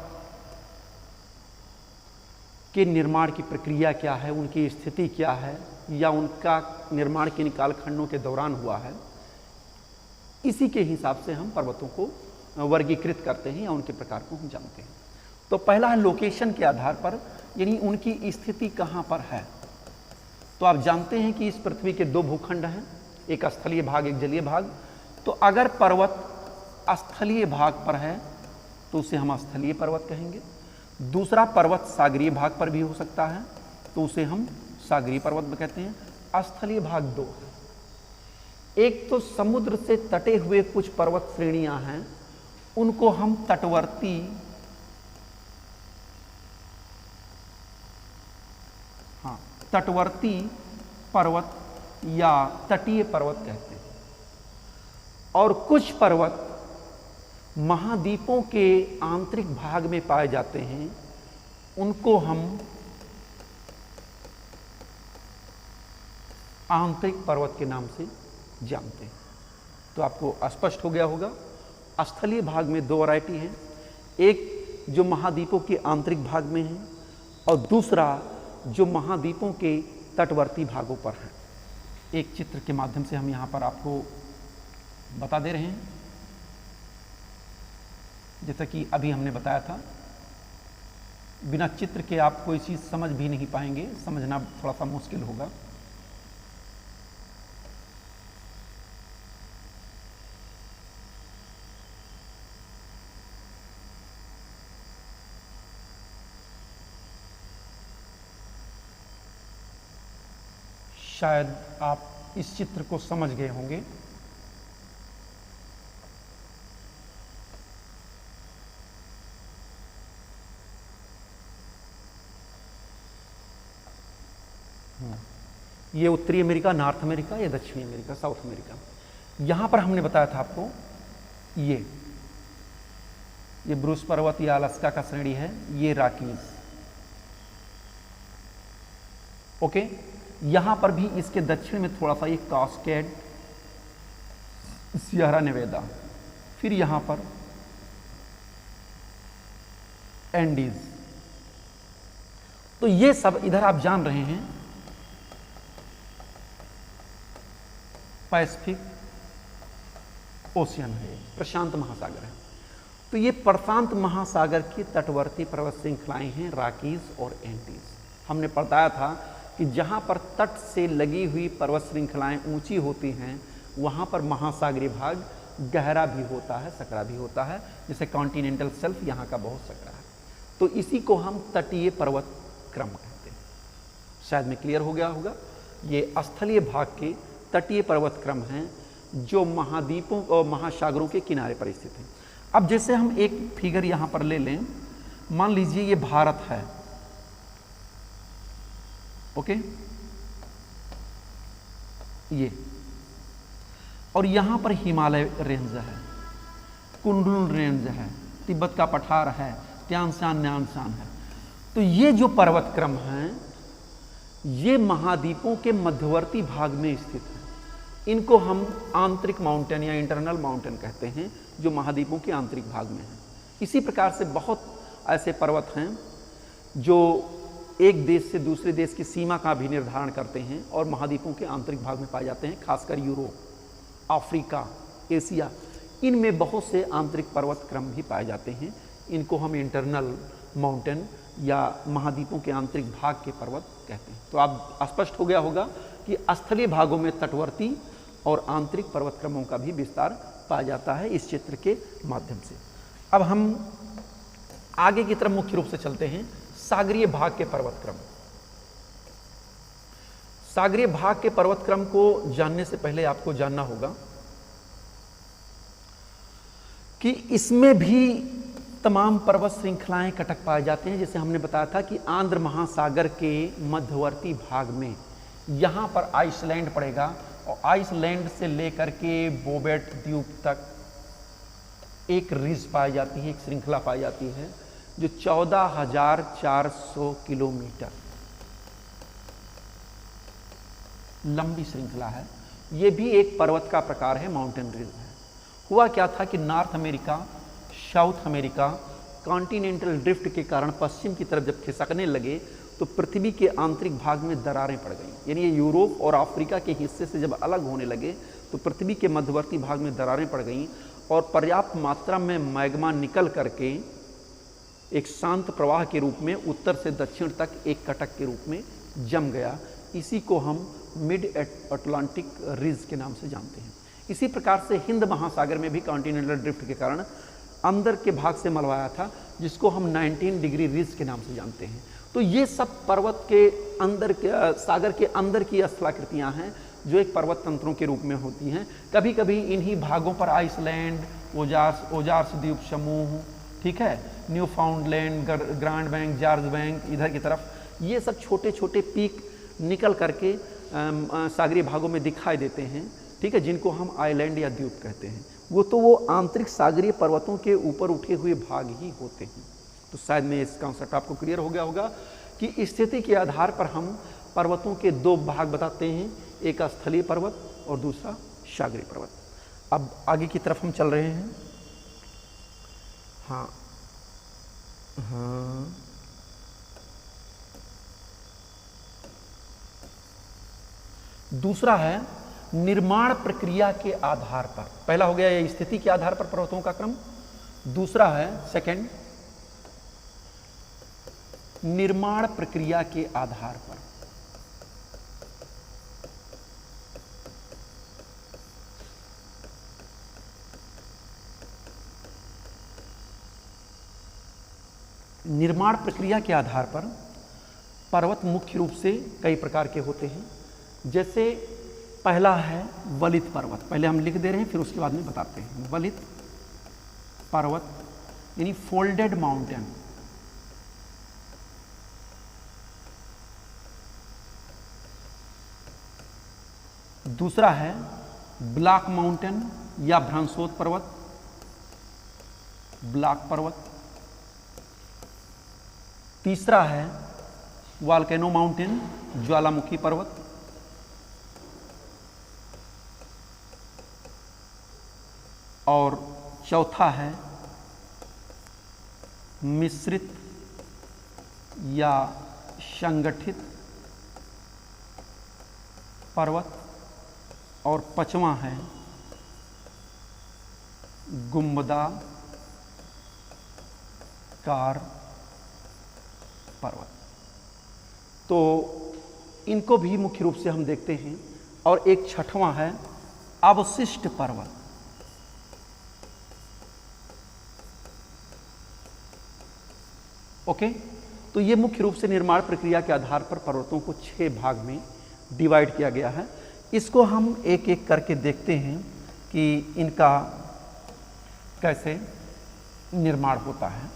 के निर्माण की प्रक्रिया क्या है, उनकी स्थिति क्या है, या उनका निर्माण किन कालखंडों के दौरान हुआ है, इसी के हिसाब से हम पर्वतों को वर्गीकृत करते हैं या उनके प्रकार को हम जानते हैं। तो पहला है लोकेशन के आधार पर, यानी उनकी स्थिति कहाँ पर है। तो आप जानते हैं कि इस पृथ्वी के 2 भूखंड हैं, एक स्थलीय भाग, एक जलीय भाग। तो अगर पर्वत स्थलीय भाग पर है तो उसे हम स्थलीय पर्वत कहेंगे। दूसरा पर्वत सागरीय भाग पर भी हो सकता है तो उसे हम सागरीय पर्वत कहते हैं। स्थलीय भाग 2 है। एक तो समुद्र से तटे हुए कुछ पर्वत श्रेणियां हैं, उनको हम तटवर्ती तटवर्ती पर्वत या तटीय पर्वत कहते हैं। और कुछ पर्वत महाद्वीपों के आंतरिक भाग में पाए जाते हैं, उनको हम आंतरिक पर्वत के नाम से जानते हैं। तो आपको स्पष्ट हो गया होगा। स्थलीय भाग में 2 वैरायटी हैं, एक जो महाद्वीपों के आंतरिक भाग में है और दूसरा जो महाद्वीपों के तटवर्ती भागों पर है। एक चित्र के माध्यम से हम यहाँ पर आपको बता दे रहे हैं। जैसा कि अभी हमने बताया था, बिना चित्र के आप कोई चीज़ समझ भी नहीं पाएंगे, समझना थोड़ा सा मुश्किल होगा। शायद आप इस चित्र को समझ गए होंगे। ये उत्तरी अमेरिका, नॉर्थ अमेरिका, या दक्षिणी अमेरिका, साउथ अमेरिका। यहां पर हमने बताया था आपको ये ब्रूस पर्वत या अलास्का का श्रेणी है, ये रॉकीज। ओके, यहां पर भी इसके दक्षिण में थोड़ा सा ये कास्केड, सियरा नेवादा, फिर यहां पर एंडीज। तो ये सब इधर आप जान रहे हैं पैसिफिक ओशियन है, प्रशांत महासागर है। तो ये प्रशांत महासागर की तटवर्ती पर्वत श्रृंखलाएं हैं रॉकीज और एंडीज। हमने बताया था कि जहां पर तट से लगी हुई पर्वत श्रृंखलाएं ऊंची होती हैं, वहां पर महासागरीय भाग गहरा भी होता है, सकरा भी होता है। जैसे कॉन्टिनेंटल शेल्फ यहाँ का बहुत सकरा है, तो इसी को हम तटीय पर्वत क्रम कहते हैं। शायद में क्लियर हो गया होगा। ये स्थलीय भाग के तटीय पर्वत क्रम हैं जो महाद्वीपों और महासागरों के किनारे पर स्थित हैं। अब जैसे हम एक फिगर यहां पर ले लें, मान लीजिए ये भारत है, ओके, ये, और यहां पर हिमालय रेंज है, कुंडुल रेंज है, तिब्बत का पठार है, त्यानशान न्यानशान है। तो ये जो पर्वत क्रम हैं, ये महाद्वीपों के मध्यवर्ती भाग में स्थित है। इनको हम आंतरिक माउंटेन या इंटरनल माउंटेन कहते हैं, जो महाद्वीपों के आंतरिक भाग में हैं। इसी प्रकार से बहुत ऐसे पर्वत हैं जो एक देश से दूसरे देश की सीमा का भी निर्धारण करते हैं और महाद्वीपों के आंतरिक भाग में पाए जाते हैं, खासकर यूरोप, अफ्रीका, एशिया, इनमें बहुत से आंतरिक पर्वत क्रम भी पाए जाते हैं। इनको हम इंटरनल माउंटेन या महाद्वीपों के आंतरिक भाग के पर्वत कहते हैं। तो आप स्पष्ट हो गया होगा कि स्थलीय भागों में तटवर्ती और आंतरिक पर्वत क्रमों का भी विस्तार पाया जाता है इस चित्र के माध्यम से। अब हम आगे की तरफ मुख्य रूप से चलते हैं, सागरीय भाग के पर्वत क्रम। सागरीय भाग के पर्वत क्रम को जानने से पहले आपको जानना होगा कि इसमें भी तमाम पर्वत श्रृंखलाएं कटक पाए जाते हैं। जैसे हमने बताया था कि आंध्र महासागर के मध्यवर्ती भाग में यहाँ पर आइसलैंड पड़ेगा और आइसलैंड से लेकर के बोबेट द्वीप तक एक रिज पाई जाती है, एक श्रृंखला पाई जाती है जो 14,400 किलोमीटर लंबी श्रृंखला है। ये भी एक पर्वत का प्रकार है, माउंटेन रिज है। हुआ क्या था कि north America, south America continental drift के कारण पश्चिम की तरफ जब खिसकने लगे तो पृथ्वी के आंतरिक भाग में दरारें पड़ गई। यानी ये यूरोप और अफ्रीका के हिस्से से जब अलग होने लगे तो पृथ्वी के मध्यवर्ती भाग में दरारें पड़ गईं और पर्याप्त मात्रा में मैग्मा निकल करके एक शांत प्रवाह के रूप में उत्तर से दक्षिण तक एक कटक के रूप में जम गया। इसी को हम मिड अटलांटिक रिज के नाम से जानते हैं। इसी प्रकार से हिंद महासागर में भी कॉन्टिनेंटल ड्रिफ्ट के कारण अंदर के भाग से मलबाया था, जिसको हम 19 डिग्री रिज के नाम से जानते हैं। तो ये सब पर्वत के अंदर के सागर के अंदर की स्थलाकृतियाँ हैं जो एक पर्वत तंत्रों के रूप में होती हैं। कभी कभी इन्हीं भागों पर आइसलैंड, ओजार्स द्वीप समूह, ठीक है, new फाउंडलैंड, grand bank, George bank, इधर की तरफ ये सब छोटे छोटे पीक निकल करके सागरीय भागों में दिखाई देते हैं, ठीक है, जिनको हम आइलैंड या द्वीप कहते हैं। वो आंतरिक सागरीय पर्वतों के ऊपर उठे हुए भाग ही होते हैं। तो शायद में इस कॉन्सेप्ट आपको क्लियर हो गया होगा कि स्थिति के आधार पर हम पर्वतों के दो भाग बताते हैं, एक स्थलीय पर्वत और दूसरा सागरीय पर्वत। अब आगे की तरफ हम चल रहे हैं। हाँ, दूसरा है निर्माण प्रक्रिया के आधार पर। पहला हो गया ये स्थिति के आधार पर पर्वतों का क्रम, दूसरा है सेकंड निर्माण प्रक्रिया के आधार पर। निर्माण प्रक्रिया के आधार पर पर्वत मुख्य रूप से कई प्रकार के होते हैं। जैसे पहला है वलित पर्वत, पहले हम लिख दे रहे हैं फिर उसके बाद में बताते हैं। वलित पर्वत यानी फोल्डेड माउंटेन। दूसरा है ब्लॉक माउंटेन या भ्रंशोत पर्वत, ब्लॉक पर्वत। तीसरा है वॉल्केनो माउंटेन, ज्वालामुखी पर्वत। और चौथा है मिश्रित या संगठित पर्वत। और पांचवा है गुंबदाकार पर्वत। तो इनको भी मुख्य रूप से हम देखते हैं। और एक छठवां है अवशिष्ट पर्वत। ओके, तो ये मुख्य रूप से निर्माण प्रक्रिया के आधार पर पर्वतों को 6 भाग में डिवाइड किया गया है। इसको हम एक एक करके देखते हैं कि इनका कैसे निर्माण होता है।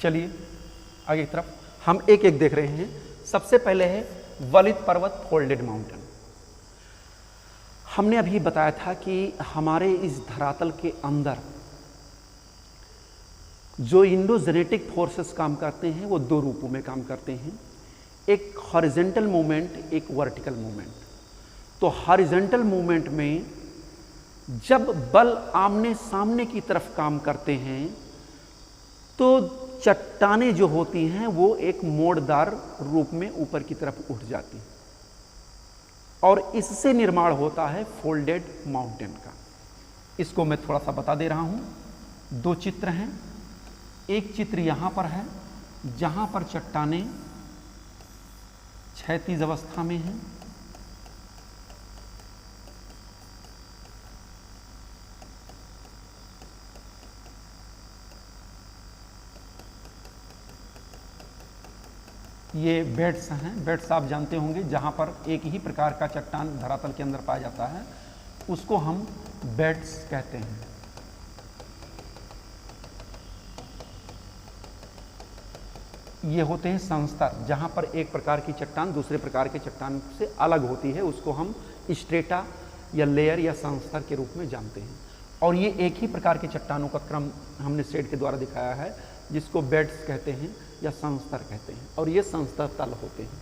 चलिए आगे की तरफ हम एक एक देख रहे हैं। सबसे पहले है वलित पर्वत, फोल्डेड माउंटेन। हमने अभी बताया था कि हमारे इस धरातल के अंदर जो इंडोजेनेटिक फोर्सेस काम करते हैं वो 2 रूपों में काम करते हैं, एक हॉरिजॉन्टल मूवमेंट, एक वर्टिकल मूवमेंट। तो हॉरिजॉन्टल मूवमेंट में जब बल आमने सामने की तरफ काम करते हैं तो चट्टानें जो होती हैं वो एक मोड़दार रूप में ऊपर की तरफ उठ जाती हैं और इससे निर्माण होता है फोल्डेड माउंटेन का। इसको मैं थोड़ा सा बता दे रहा हूं। 2 चित्र हैं। एक चित्र यहां पर है जहां पर चट्टानें क्षैतिज अवस्था में हैं, ये बेड्स हैं। बेड्स आप जानते होंगे, जहाँ पर एक ही प्रकार का चट्टान धरातल के अंदर पाया जाता है, उसको हम बेड्स कहते हैं। ये होते हैं संस्तर, जहाँ पर एक प्रकार की चट्टान दूसरे प्रकार के चट्टान से अलग होती है, उसको हम स्ट्रेटा या लेयर या संस्तर के रूप में जानते हैं। और ये एक ही प्रकार के चट्टानों का क्रम हमने शेड के द्वारा दिखाया है, जिसको बेड्स कहते हैं या संस्तर कहते हैं, और ये संस्तर तल होते हैं।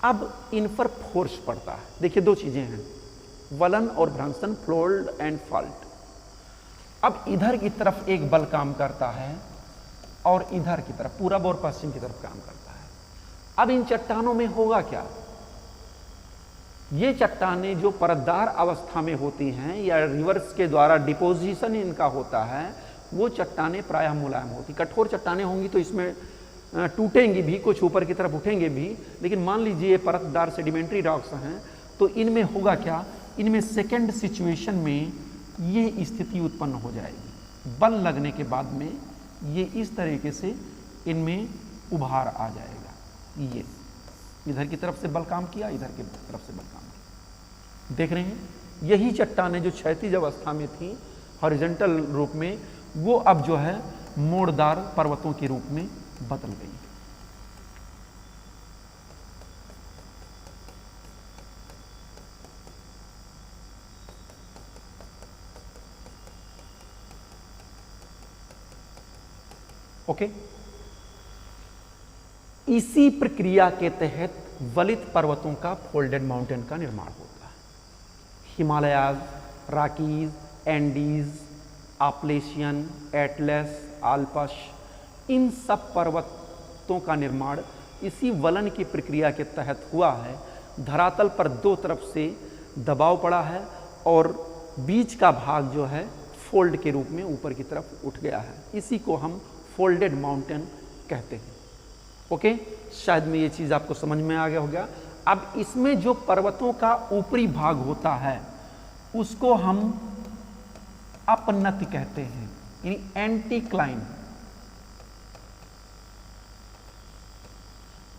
अब इन पर फोर्स पड़ता है। देखिए दो चीजें हैं, वलन और भ्रंशन, फोल्ड एंड फॉल्ट। अब इधर की तरफ एक बल काम करता है और इधर की तरफ, पूरब और पश्चिम की तरफ काम करता है। अब इन चट्टानों में होगा क्या, ये चट्टानें जो परतदार अवस्था में होती हैं या रिवर्स के द्वारा डिपोजिशन इनका होता है, वो चट्टानें प्रायः मुलायम होती। कठोर चट्टानें होंगी तो इसमें टूटेंगी भी, कुछ ऊपर की तरफ उठेंगे भी, लेकिन मान लीजिए परतदार सेडिमेंट्री रॉक्स हैं तो इनमें होगा क्या, इनमें सेकेंड सिचुएशन में ये स्थिति उत्पन्न हो जाएगी। बल लगने के बाद में ये इस तरीके से इनमें उभार आ जाएगा। ये इधर की तरफ से बल काम किया, इधर की तरफ से बल काम किया। देख रहे हैं, यही चट्टानें जो क्षैतिज अवस्था में थी हॉरिजॉन्टल रूप में, वो अब जो है मोड़दार पर्वतों के रूप में बदल गई। ओके, इसी प्रक्रिया के तहत वलित पर्वतों का फोल्डेड माउंटेन का निर्माण होता है। Himalayas, Rockies, Andes, Appalachian, Atlas, Alps, इन सब पर्वतों का निर्माण इसी वलन की प्रक्रिया के तहत हुआ है। धरातल पर दो तरफ से दबाव पड़ा है और बीच का भाग जो है फोल्ड के रूप में ऊपर की तरफ उठ गया है। इसी को हम फोल्डेड माउंटेन कहते हैं। ओके, शायद में ये चीज़ आपको समझ में आ गया होगा। अब इसमें जो पर्वतों का ऊपरी भाग होता है उसको हम अपनति कहते हैं, यानी एंटीक्लाइन,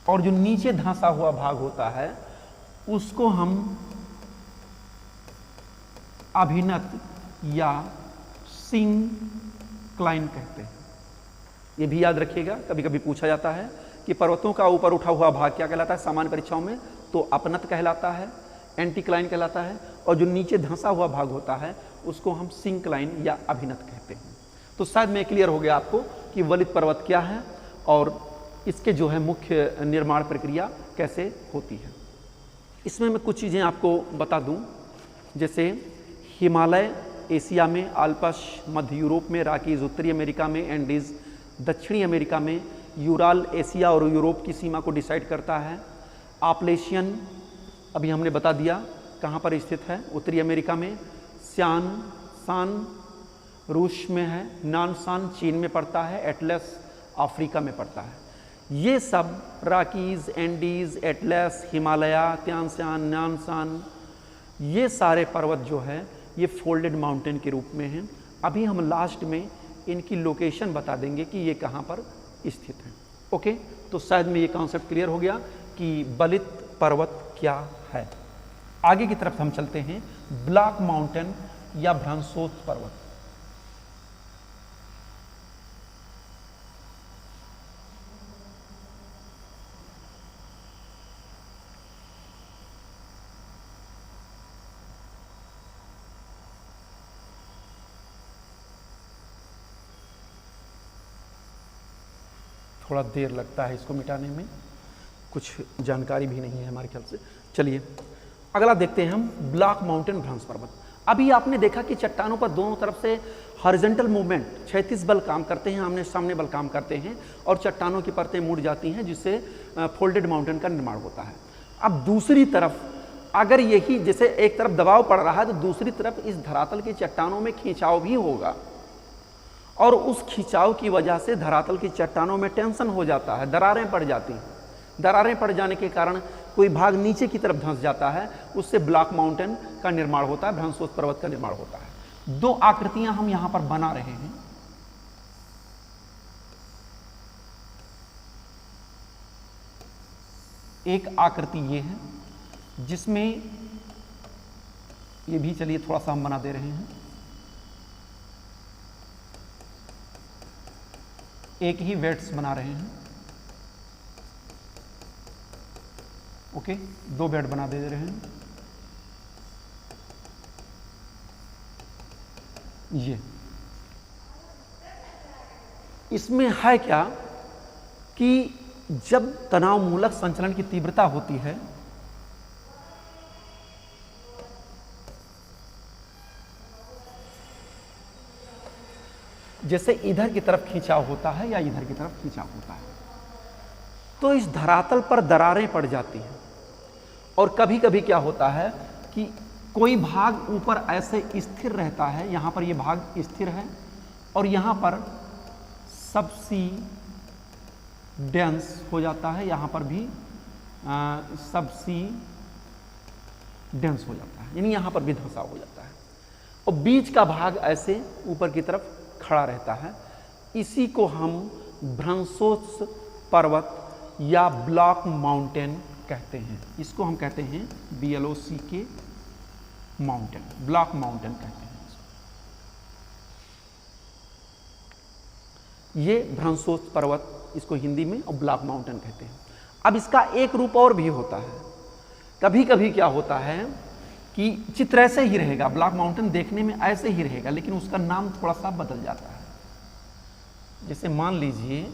और जो नीचे धंसा हुआ भाग होता है उसको हम अभिनत या सिंक्लाइन कहते हैं। ये भी याद रखिएगा, कभी कभी पूछा जाता है कि पर्वतों का ऊपर उठा हुआ भाग क्या कहलाता है सामान्य परीक्षाओं में, तो अपनत कहलाता है, एंटीक्लाइन कहलाता है, और जो नीचे धंसा हुआ भाग होता है उसको हम सिंक्लाइन या अभिनत कहते हैं। तो शायद में क्लियर हो गया आपको कि वलित पर्वत क्या है और इसके जो है मुख्य निर्माण प्रक्रिया कैसे होती है। इसमें मैं कुछ चीज़ें आपको बता दूं, जैसे हिमालय एशिया में, आल्पस मध्य यूरोप में, रॉकीज उत्तरी अमेरिका में, एंडीज दक्षिणी अमेरिका में, यूराल एशिया और यूरोप की सीमा को डिसाइड करता है। आपलेशियन अभी हमने बता दिया कहाँ पर स्थित है, उत्तरी अमेरिका में। शान रूस में है, नानशान चीन में पड़ता है, एटलस अफ्रीका में पड़ता है। ये सब Rockies, Andes, Atlas, Himalaya, Tianshan, Nanshan, ये सारे पर्वत जो है ये फोल्डेड माउंटेन के रूप में हैं। अभी हम लास्ट में इनकी लोकेशन बता देंगे कि ये कहाँ पर स्थित हैं। ओके, तो शायद में ये कॉन्सेप्ट क्लियर हो गया कि वलित पर्वत क्या है। आगे की तरफ हम चलते हैं, ब्लैक माउंटेन या भ्रंशोत्थ पर्वत। थोड़ा देर लगता है इसको मिटाने में, कुछ जानकारी भी नहीं है हमारे ख्याल से। चलिए अगला देखते हैं हम, ब्लैक माउंटेन भ्रंश पर्वत। अभी आपने देखा कि चट्टानों पर दोनों तरफ से हॉरिजॉन्टल मूवमेंट, क्षैतिज बल काम करते हैं, आमने सामने बल काम करते हैं और चट्टानों की परतें मुड़ जाती हैं, जिससे फोल्डेड माउंटेन का निर्माण होता है। अब दूसरी तरफ अगर यही, जैसे एक तरफ दबाव पड़ रहा है तो दूसरी तरफ इस धरातल की चट्टानों में खिंचाव भी होगा, और उस खिंचाव की वजह से धरातल की चट्टानों में टेंशन हो जाता है, दरारें पड़ जाती हैं। दरारें पड़ जाने के कारण कोई भाग नीचे की तरफ धंस जाता है, उससे ब्लैक माउंटेन का निर्माण होता है, भ्रंशोत्थ पर्वत का निर्माण होता है। दो आकृतियां हम यहां पर बना रहे हैं। एक आकृति ये है जिसमें, ये भी चलिए थोड़ा सा हम बना दे रहे हैं। एक ही वेट्स बना रहे हैं। ओके, दो बेड बना दे रहे हैं। ये इसमें है क्या कि जब तनाव मूलक संचलन की तीव्रता होती है जैसे इधर की तरफ खिंचाव होता है या इधर की तरफ खिंचाव होता है, तो इस धरातल पर दरारें पड़ जाती हैं। और कभी कभी क्या होता है कि कोई भाग ऊपर ऐसे स्थिर रहता है, यहां पर ये भाग स्थिर है और यहां पर सबसिडेंस हो जाता है, यहां पर भी सबसिडेंस हो जाता है, यानी यहां पर भी धंसा हो जाता है और बीच का भाग ऐसे ऊपर की तरफ खड़ा रहता है। इसी को हम भ्रंशोत्स पर्वत या ब्लॉक माउंटेन कहते हैं। इसको हम कहते हैं BLOCK माउंटेन, ब्लॉक माउंटेन कहते हैं इसको। ये भ्रंशोत्स पर्वत इसको हिंदी में और ब्लॉक माउंटेन कहते हैं। अब इसका एक रूप और भी होता है। कभी कभी क्या होता है कि चित्र ऐसे ही रहेगा, ब्लॉक माउंटेन देखने में ऐसे ही रहेगा, लेकिन उसका नाम थोड़ा सा बदल जाता है। जैसे मान लीजिए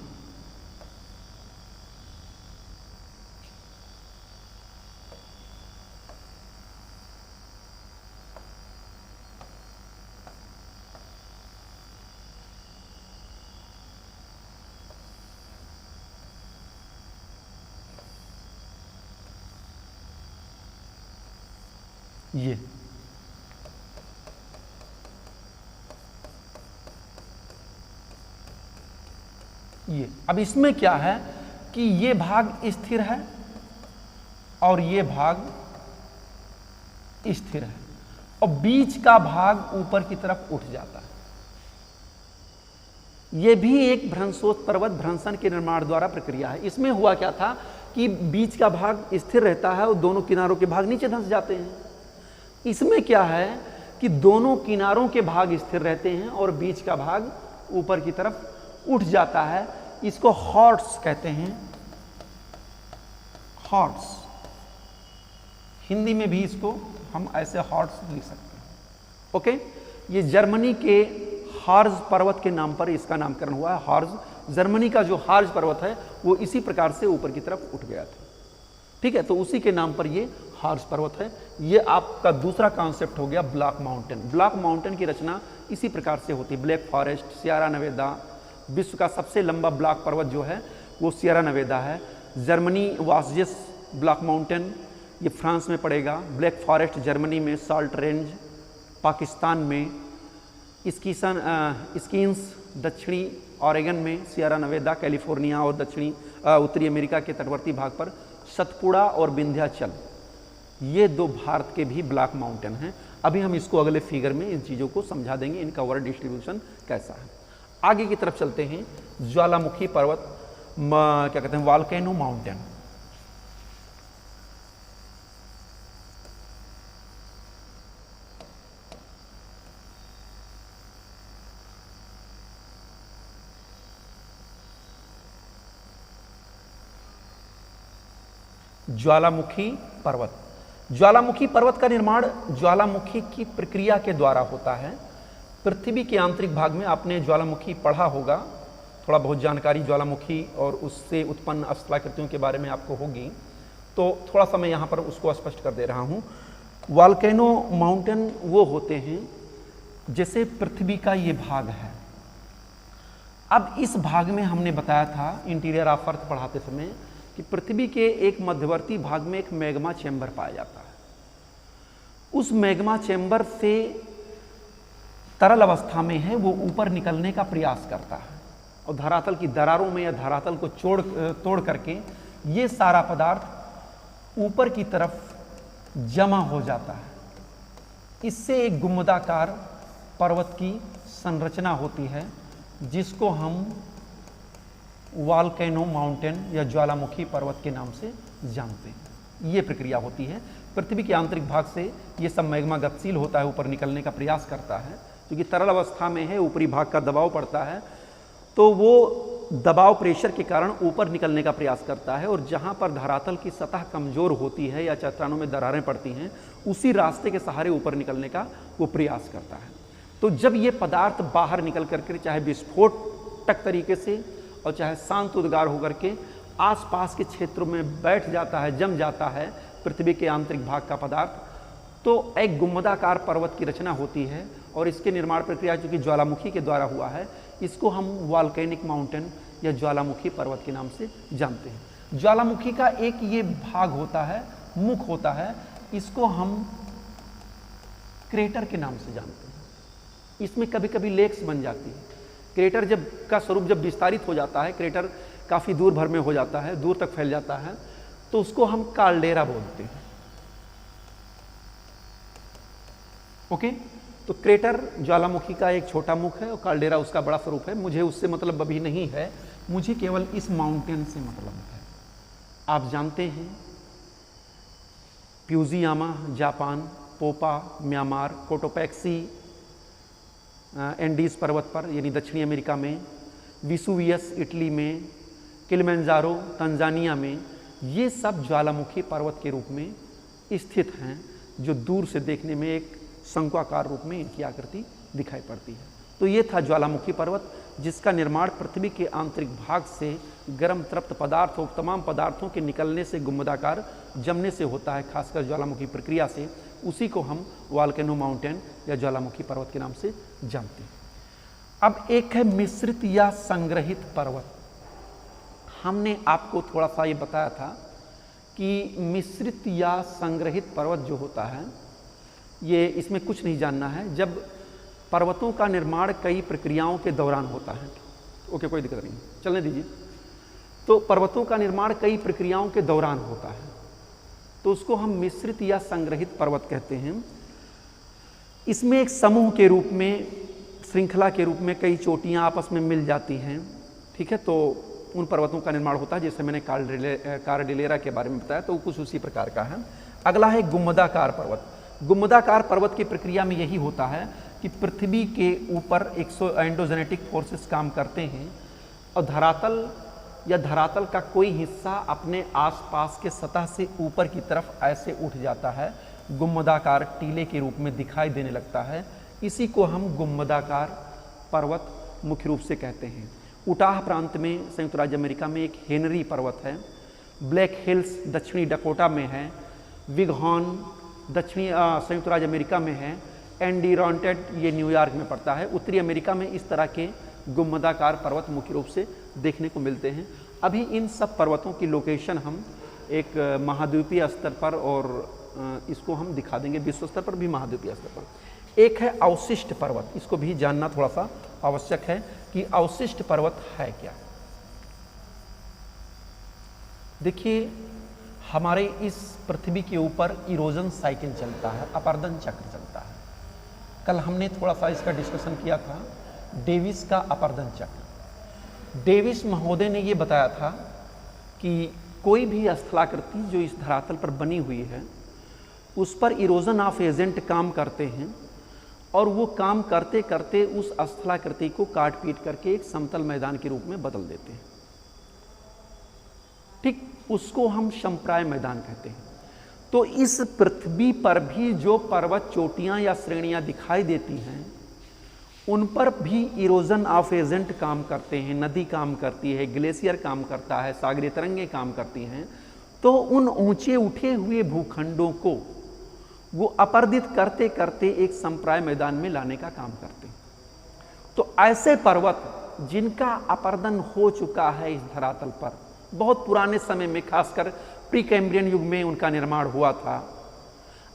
ये अब इसमें क्या है कि ये भाग स्थिर है और ये भाग स्थिर है और बीच का भाग ऊपर की तरफ उठ जाता है। यह भी एक भ्रंशोत्स पर्वत भ्रंशन के निर्माण द्वारा प्रक्रिया है। इसमें हुआ क्या था कि बीच का भाग स्थिर रहता है और दोनों किनारों के भाग नीचे धंस जाते हैं। इसमें क्या है कि दोनों किनारों के भाग स्थिर रहते हैं और बीच का भाग ऊपर की तरफ उठ जाता है। इसको हॉर्स कहते हैं, हॉर्स। हिंदी में भी इसको हम ऐसे हॉर्स लिख सकते हैं। ओके, ये जर्मनी के हार्ज पर्वत के नाम पर इसका नामकरण हुआ है। हार्ज, जर्मनी का जो हार्ज पर्वत है वो इसी प्रकार से ऊपर की तरफ उठ गया था। ठीक है, तो उसी के नाम पर ये हार्ज पर्वत है। ये आपका दूसरा कॉन्सेप्ट हो गया ब्लॉक माउंटेन। ब्लॉक माउंटेन की रचना इसी प्रकार से होती है। ब्लैक फॉरेस्ट, सियरा नेवादा, विश्व का सबसे लंबा ब्लॉक पर्वत जो है वो सियरा नेवादा है। जर्मनी वास्जेस ब्लॉक माउंटेन, ये फ्रांस में पड़ेगा। ब्लैक फॉरेस्ट जर्मनी में, साल्ट रेंज पाकिस्तान में, स्कीन्स दक्षिणी ऑरेगन में, सियरा नेवादा कैलिफोर्निया और दक्षिणी उत्तरी अमेरिका के तटवर्ती भाग पर सतपुड़ा और विंध्याचल, ये दो भारत के भी ब्लॉक माउंटेन हैं। अभी हम इसको अगले फिगर में इन चीज़ों को समझा देंगे, इनका वर्ड डिस्ट्रीब्यूशन कैसा है। आगे की तरफ चलते हैं। ज्वालामुखी पर्वत, क्या कहते हैं, वॉल्केनो माउंटेन। ज्वालामुखी पर्वत, ज्वालामुखी पर्वत का निर्माण ज्वालामुखी की प्रक्रिया के द्वारा होता है। पृथ्वी के आंतरिक भाग में आपने ज्वालामुखी पढ़ा होगा, थोड़ा बहुत जानकारी ज्वालामुखी और उससे उत्पन्न स्थलाकृतियों के बारे में आपको होगी, तो थोड़ा सा मैं यहाँ पर उसको स्पष्ट कर दे रहा हूँ। वॉल्केनो माउंटेन वो होते हैं जैसे पृथ्वी का ये भाग है। अब इस भाग में हमने बताया था इंटीरियर ऑफ अर्थ पढ़ाते समय कि पृथ्वी के एक मध्यवर्ती भाग में एक मैग्मा चैम्बर पाया जाता है। उस मैग्मा चैम्बर से तरल अवस्था में है, वो ऊपर निकलने का प्रयास करता है और धरातल की दरारों में या धरातल को तोड़ करके ये सारा पदार्थ ऊपर की तरफ जमा हो जाता है। इससे एक गुम्बदाकार पर्वत की संरचना होती है जिसको हम वॉल्केनो माउंटेन या ज्वालामुखी पर्वत के नाम से जानते हैं। ये प्रक्रिया होती है। पृथ्वी के आंतरिक भाग से ये सब मैग्मा गतिशील होता है, ऊपर निकलने का प्रयास करता है। क्योंकि तरल अवस्था में है, ऊपरी भाग का दबाव पड़ता है, तो वो दबाव प्रेशर के कारण ऊपर निकलने का प्रयास करता है। और जहाँ पर धरातल की सतह कमज़ोर होती है या चट्टानों में दरारें पड़ती हैं, उसी रास्ते के सहारे ऊपर निकलने का वो प्रयास करता है। तो जब ये पदार्थ बाहर निकल करके चाहे विस्फोटक तरीके से और चाहे शांत उद्गार होकर के आसपास के क्षेत्रों में बैठ जाता है, जम जाता है पृथ्वी के आंतरिक भाग का पदार्थ, तो एक गुंबदाकार पर्वत की रचना होती है। और इसके निर्माण प्रक्रिया जो कि ज्वालामुखी के द्वारा हुआ है, इसको हम वॉल्केनिक माउंटेन या ज्वालामुखी पर्वत के नाम से जानते हैं। ज्वालामुखी का एक ये भाग होता है, मुख होता है, इसको हम क्रेटर के नाम से जानते हैं। इसमें कभी कभी लेक्स बन जाती है। क्रेटर जब का स्वरूप जब विस्तारित हो जाता है, क्रेटर काफ़ी दूर भर में हो जाता है, दूर तक फैल जाता है, तो उसको हम काल्डेरा बोलते हैं। ओके, तो क्रेटर ज्वालामुखी का एक छोटा मुख है और काल्डेरा उसका बड़ा स्वरूप है। मुझे उससे मतलब अभी नहीं है, मुझे केवल इस माउंटेन से मतलब है। आप जानते हैं Fujiyama Japan, Popa Myanmar, Cotopaxi Andes पर्वत पर यानी दक्षिणी अमेरिका में, विसुवियस इटली में, किलिमंजारो तंजानिया में, ये सब ज्वालामुखी पर्वत के रूप में स्थित हैं, जो दूर से देखने में एक शंक्वाकार रूप में इनकी आकृति दिखाई पड़ती है। तो ये था ज्वालामुखी पर्वत, जिसका निर्माण पृथ्वी के आंतरिक भाग से गर्म तृप्त पदार्थ और तमाम पदार्थों के निकलने से गुंबदाकार जमने से होता है, खासकर ज्वालामुखी प्रक्रिया से। उसी को हम वॉल्केनो माउंटेन या ज्वालामुखी पर्वत के नाम से जानते हैं। अब एक है मिश्रित या संग्रहित पर्वत। हमने आपको थोड़ा सा ये बताया था कि मिश्रित या संग्रहित पर्वत जो होता है, ये इसमें कुछ नहीं जानना है। जब पर्वतों का निर्माण कई प्रक्रियाओं के दौरान होता है, ओके कोई दिक्कत नहीं, चलने दीजिए। तो पर्वतों का निर्माण कई प्रक्रियाओं के दौरान होता है, तो उसको हम मिश्रित या संग्रहित पर्वत कहते हैं। इसमें एक समूह के रूप में, श्रृंखला के रूप में कई चोटियां आपस में मिल जाती हैं, ठीक है, तो उन पर्वतों का निर्माण होता है। जैसे मैंने कार्डिलेरा के बारे में बताया, तो कुछ उसी प्रकार का है। अगला है गुंबदाकार पर्वत। गुंबदाकार पर्वत की प्रक्रिया में यही होता है कि पृथ्वी के ऊपर एंडोजेनेटिक फोर्सेस काम करते हैं और धरातल या धरातल का कोई हिस्सा अपने आसपास के सतह से ऊपर की तरफ ऐसे उठ जाता है, गुंबदाकार टीले के रूप में दिखाई देने लगता है। इसी को हम गुंबदाकार पर्वत मुख्य रूप से कहते हैं। उटाह प्रांत में संयुक्त राज्य अमेरिका में एक हेनरी पर्वत है, ब्लैक हिल्स दक्षिणी डकोटा में है, विगहॉर्न दक्षिणी संयुक्त राज्य अमेरिका में है, एंडिरोंटेड ये न्यूयॉर्क में पड़ता है। उत्तरी अमेरिका में इस तरह के गुंबदाकार पर्वत मुख्य रूप से देखने को मिलते हैं। अभी इन सब पर्वतों की लोकेशन हम एक महाद्वीपीय स्तर पर और इसको हम दिखा देंगे, विश्व स्तर पर भी महाद्वीपीय स्तर पर। एक है अवशिष्ट पर्वत, इसको भी जानना थोड़ा सा आवश्यक है कि अवशिष्ट पर्वत है क्या। देखिए, हमारे इस पृथ्वी के ऊपर इरोजन साइकिल चलता है, अपर्दन चक्र चलता है। कल हमने थोड़ा सा इसका डिस्कशन किया था, डेविस का अपर्दन चक्र। डेविस महोदय ने ये बताया था कि कोई भी स्थलाकृति जो इस धरातल पर बनी हुई है, उस पर इरोजन ऑफ एजेंट काम करते हैं और वो काम करते करते उस स्थलाकृति को काट पीट करके एक समतल मैदान के रूप में बदल देते हैं। ठीक, उसको हम समप्राय मैदान कहते हैं। तो इस पृथ्वी पर भी जो पर्वत चोटियां या श्रेणियां दिखाई देती हैं, उन पर भी इरोजन ऑफ एजेंट काम करते हैं, नदी काम करती है, ग्लेशियर काम करता है, सागरीय तरंगें काम करती हैं। तो उन ऊंचे उठे हुए भूखंडों को वो अपर्दित करते करते एक समप्राय मैदान में लाने का काम करते हैं। तो ऐसे पर्वत जिनका अपर्दन हो चुका है इस धरातल पर, बहुत पुराने समय में, खासकर प्री कैम्ब्रियन युग में उनका निर्माण हुआ था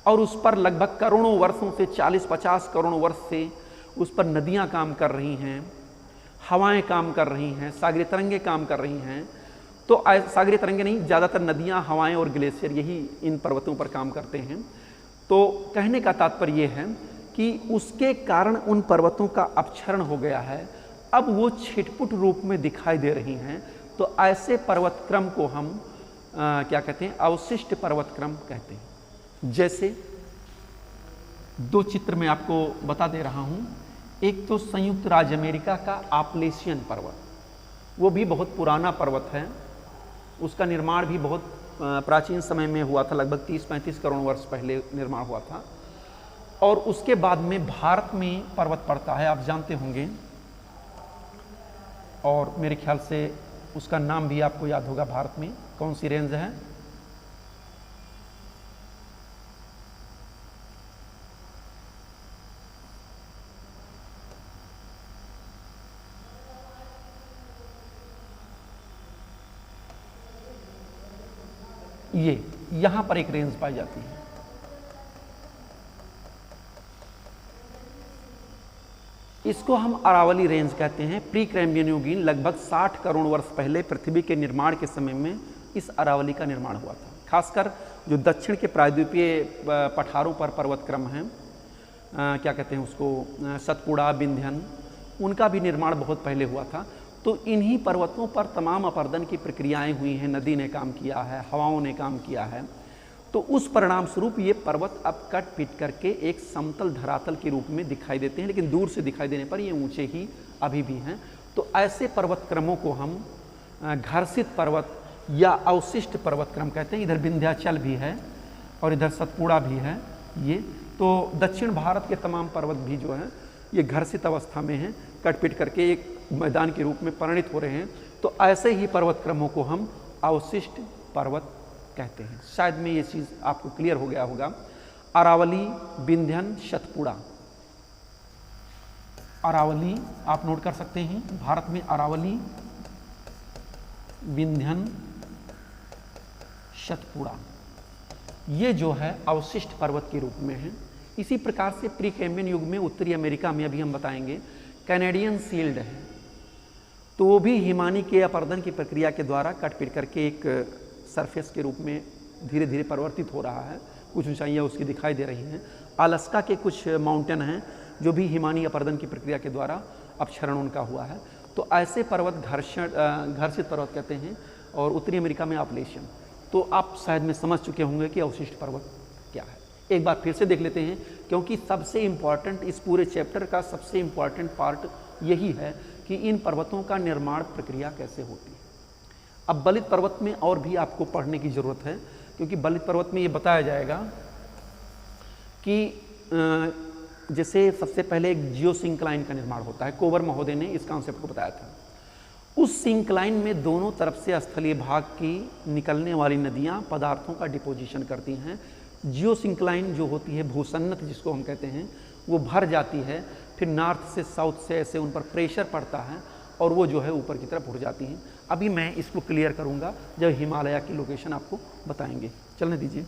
और उस पर लगभग करोड़ों वर्षों से, 40-50 करोड़ वर्ष से उस पर नदियां काम कर रही हैं, हवाएं काम कर रही हैं, सागरीय तरंगें काम कर रही हैं। तो सागरीय तरंगें नहीं, ज़्यादातर नदियां, हवाएं और ग्लेशियर यही इन पर्वतों पर काम करते हैं। तो कहने का तात्पर्य ये है कि उसके कारण उन पर्वतों का अपक्षरण हो गया है, अब वो छिटपुट रूप में दिखाई दे रही हैं। तो ऐसे पर्वत क्रम को हम क्या कहते हैं, अवशिष्ट पर्वत क्रम कहते हैं। जैसे दो चित्र में आपको बता दे रहा हूं। एक तो संयुक्त राज्य अमेरिका का आपलेशियन पर्वत, वो भी बहुत पुराना पर्वत है, उसका निर्माण भी बहुत प्राचीन समय में हुआ था, लगभग 30-35 करोड़ वर्ष पहले निर्माण हुआ था। और उसके बाद में भारत में पर्वत पड़ता है, आप जानते होंगे, और मेरे ख्याल से उसका नाम भी आपको याद होगा। भारत में कौन सी रेंज है? ये यहां पर एक रेंज पाई जाती है। इसको हम अरावली रेंज कहते हैं। प्री कैम्ब्रियन युगीन लगभग 60 करोड़ वर्ष पहले पृथ्वी के निर्माण के समय में इस अरावली का निर्माण हुआ था। खासकर जो दक्षिण के प्रायद्वीपीय पठारों पर पर्वत क्रम हैं, क्या कहते हैं उसको, सतपुड़ा, विंध्यन, उनका भी निर्माण बहुत पहले हुआ था। तो इन्हीं पर्वतों पर तमाम अपर्दन की प्रक्रियाएं हुई हैं। नदी ने काम किया है, हवाओं ने काम किया है। तो उस परिणाम स्वरूप ये पर्वत अब कट पीट करके एक समतल धरातल के रूप में दिखाई देते हैं, लेकिन दूर से दिखाई देने पर ये ऊंचे ही अभी भी हैं। तो ऐसे पर्वत क्रमों को हम घर्षित पर्वत या अवशिष्ट पर्वत क्रम कहते हैं। इधर विंध्याचल भी है और इधर सतपुड़ा भी है। ये तो दक्षिण भारत के तमाम पर्वत भी जो हैं ये घर्षित अवस्था में हैं, कट पीट करके एक मैदान के रूप में परिणित हो रहे हैं। तो ऐसे ही पर्वत क्रमों को हम अवशिष्ट पर्वत कहते हैं। शायद में ये चीज़ आपको क्लियर हो गया होगा। अरावली, विंध्यन, सतपुड़ा। अरावली आप नोट कर सकते हैं, भारत में अरावली, विंध्यन, सतपुड़ा, ये जो है अवशिष्ट पर्वत के रूप में है। इसी प्रकार से प्री कैम्ब्रियन युग में उत्तरी अमेरिका में, अभी हम बताएंगे, कैनेडियन शील्ड है। तो वो भी हिमानी के अपर्दन की प्रक्रिया के द्वारा कट पीट करके एक सरफेस के रूप में धीरे धीरे परिवर्तित हो रहा है। कुछ ऊंचाइयाँ उसकी दिखाई दे रही हैं। अलास्का के कुछ माउंटेन हैं जो भी हिमानी अपर्दन की प्रक्रिया के द्वारा अपक्षरण उनका हुआ है। तो ऐसे पर्वत घर्षित पर्वत कहते हैं। और उत्तरी अमेरिका में अपलेशियन। तो आप शायद में समझ चुके होंगे कि अवशिष्ट पर्वत क्या है। एक बार फिर से देख लेते हैं, क्योंकि सबसे इम्पॉर्टेंट, इस पूरे चैप्टर का सबसे इम्पॉर्टेंट पार्ट यही है कि इन पर्वतों का निर्माण प्रक्रिया कैसे होती है। अब बलित पर्वत में और भी आपको पढ़ने की जरूरत है, क्योंकि बलित पर्वत में ये बताया जाएगा कि जैसे सबसे पहले एक जियो सिंक्लाइन का निर्माण होता है। कोवर महोदय ने इस कॉन्सेप्ट को बताया था। उस सिंक्लाइन में दोनों तरफ से स्थलीय भाग की निकलने वाली नदियां पदार्थों का डिपोजिशन करती हैं। जियो सिंक्लाइन जो होती है, भूसन्नत जिसको हम कहते हैं, वो भर जाती है। फिर नॉर्थ से साउथ से ऐसे उन पर प्रेशर पड़ता है और वो जो है ऊपर की तरफ उड़ जाती हैं। अभी मैं इसको क्लियर करूंगा जब हिमालय की लोकेशन आपको बताएंगे। चलने दीजिए,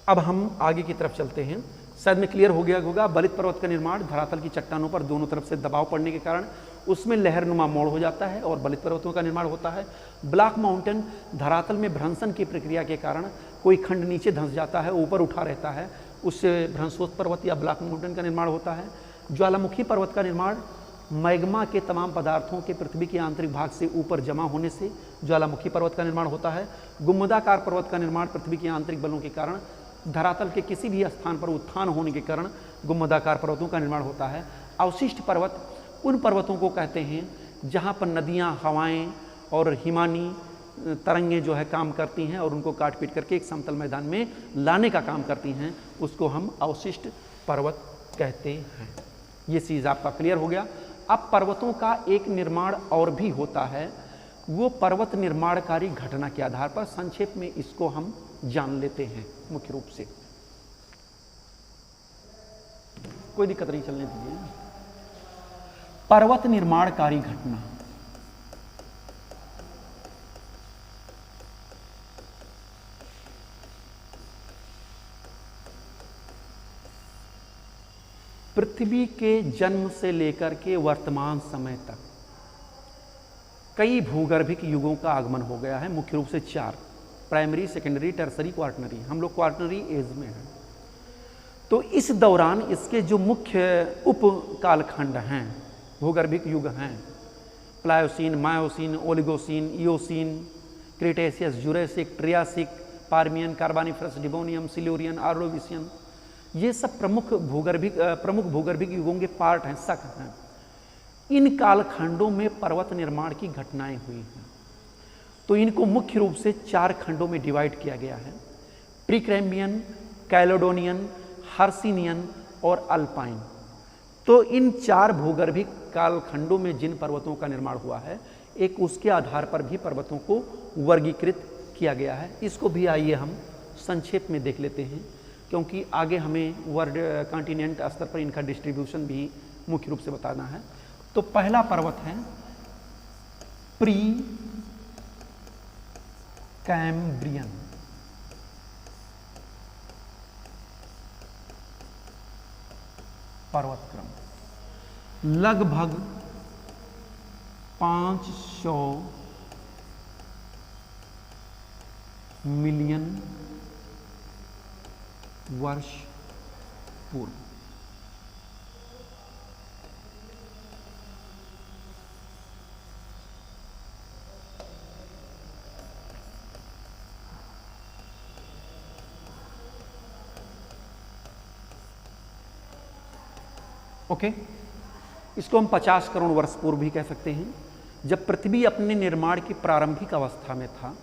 अब हम आगे की तरफ चलते हैं। शायद में क्लियर हो गया होगा। बलित पर्वत का निर्माण धरातल की चट्टानों पर दोनों तरफ से दबाव पड़ने के कारण उसमें लहरनुमा मोड़ हो जाता है और बलित पर्वतों का निर्माण होता है। ब्लॉक माउंटेन धरातल में भ्रंशन की प्रक्रिया के कारण कोई खंड नीचे धंस जाता है, ऊपर उठा रहता है, उससे भ्रंशोत्त पर्वत या ब्लॉक माउंटेन का निर्माण होता है। ज्वालामुखी पर्वत का निर्माण मैग्मा के तमाम पदार्थों के पृथ्वी के आंतरिक भाग से ऊपर जमा होने से ज्वालामुखी पर्वत का निर्माण होता है। गुम्बदाकार पर्वत का निर्माण पृथ्वी के आंतरिक बलों के कारण धरातल के किसी भी स्थान पर उत्थान होने के कारण गुम्बदाकार पर्वतों का निर्माण होता है। अवशिष्ट पर्वत उन पर्वतों को कहते हैं जहाँ पर नदियाँ, हवाएं और हिमानी तरंगें जो है काम करती हैं और उनको काट पीट करके एक समतल मैदान में लाने का काम करती हैं। उसको हम अवशिष्ट पर्वत कहते हैं। ये चीज़ आपका क्लियर हो गया। अब पर्वतों का एक निर्माण और भी होता है, वो पर्वत निर्माणकारी घटना के आधार पर। संक्षेप में इसको हम जान लेते हैं मुख्य रूप से। कोई दिक्कत नहीं, चलने दीजिए। पर्वत निर्माणकारी घटना, पृथ्वी के जन्म से लेकर के वर्तमान समय तक कई भूगर्भिक युगों का आगमन हो गया है। मुख्य रूप से 4: प्राइमरी, सेकेंडरी, टर्सरी, क्वार्टनरी। हम लोग क्वार्टनरी एज में हैं। तो इस दौरान इसके जो मुख्य उप कालखंड हैं, भूगर्भिक युग हैं, Pliocene, Miocene, Oligocene, Eocene, Cretaceous, Jurassic, Triassic, Permian, Carboniferous, Devonian, Silurian, Ordovician, ये सब प्रमुख भूगर्भिक युगों के पार्ट हैं, शक हैं। इन कालखंडों में पर्वत निर्माण की घटनाएं हुई हैं। तो इनको मुख्य रूप से 4 खंडों में डिवाइड किया गया है: प्री कैम्ब्रियन, कैलेडोनियन, हर्सिनियन और अल्पाइन। तो इन 4 भूगर्भिक कालखंडों में जिन पर्वतों का निर्माण हुआ है, एक उसके आधार पर भी पर्वतों को वर्गीकृत किया गया है। इसको भी आइए हम संक्षेप में देख लेते हैं, क्योंकि आगे हमें वर्ल्ड कॉन्टिनेंट स्तर पर इनका डिस्ट्रीब्यूशन भी मुख्य रूप से बताना है। तो पहला पर्वत है प्री कैम्ब्रियन। पर्वत क्रम लगभग 500 मिलियन वर्ष पूर्व। ओके, इसको हम 50 करोड़ वर्ष पूर्व भी कह सकते हैं। जब पृथ्वी अपने निर्माण की प्रारंभिक अवस्था में था,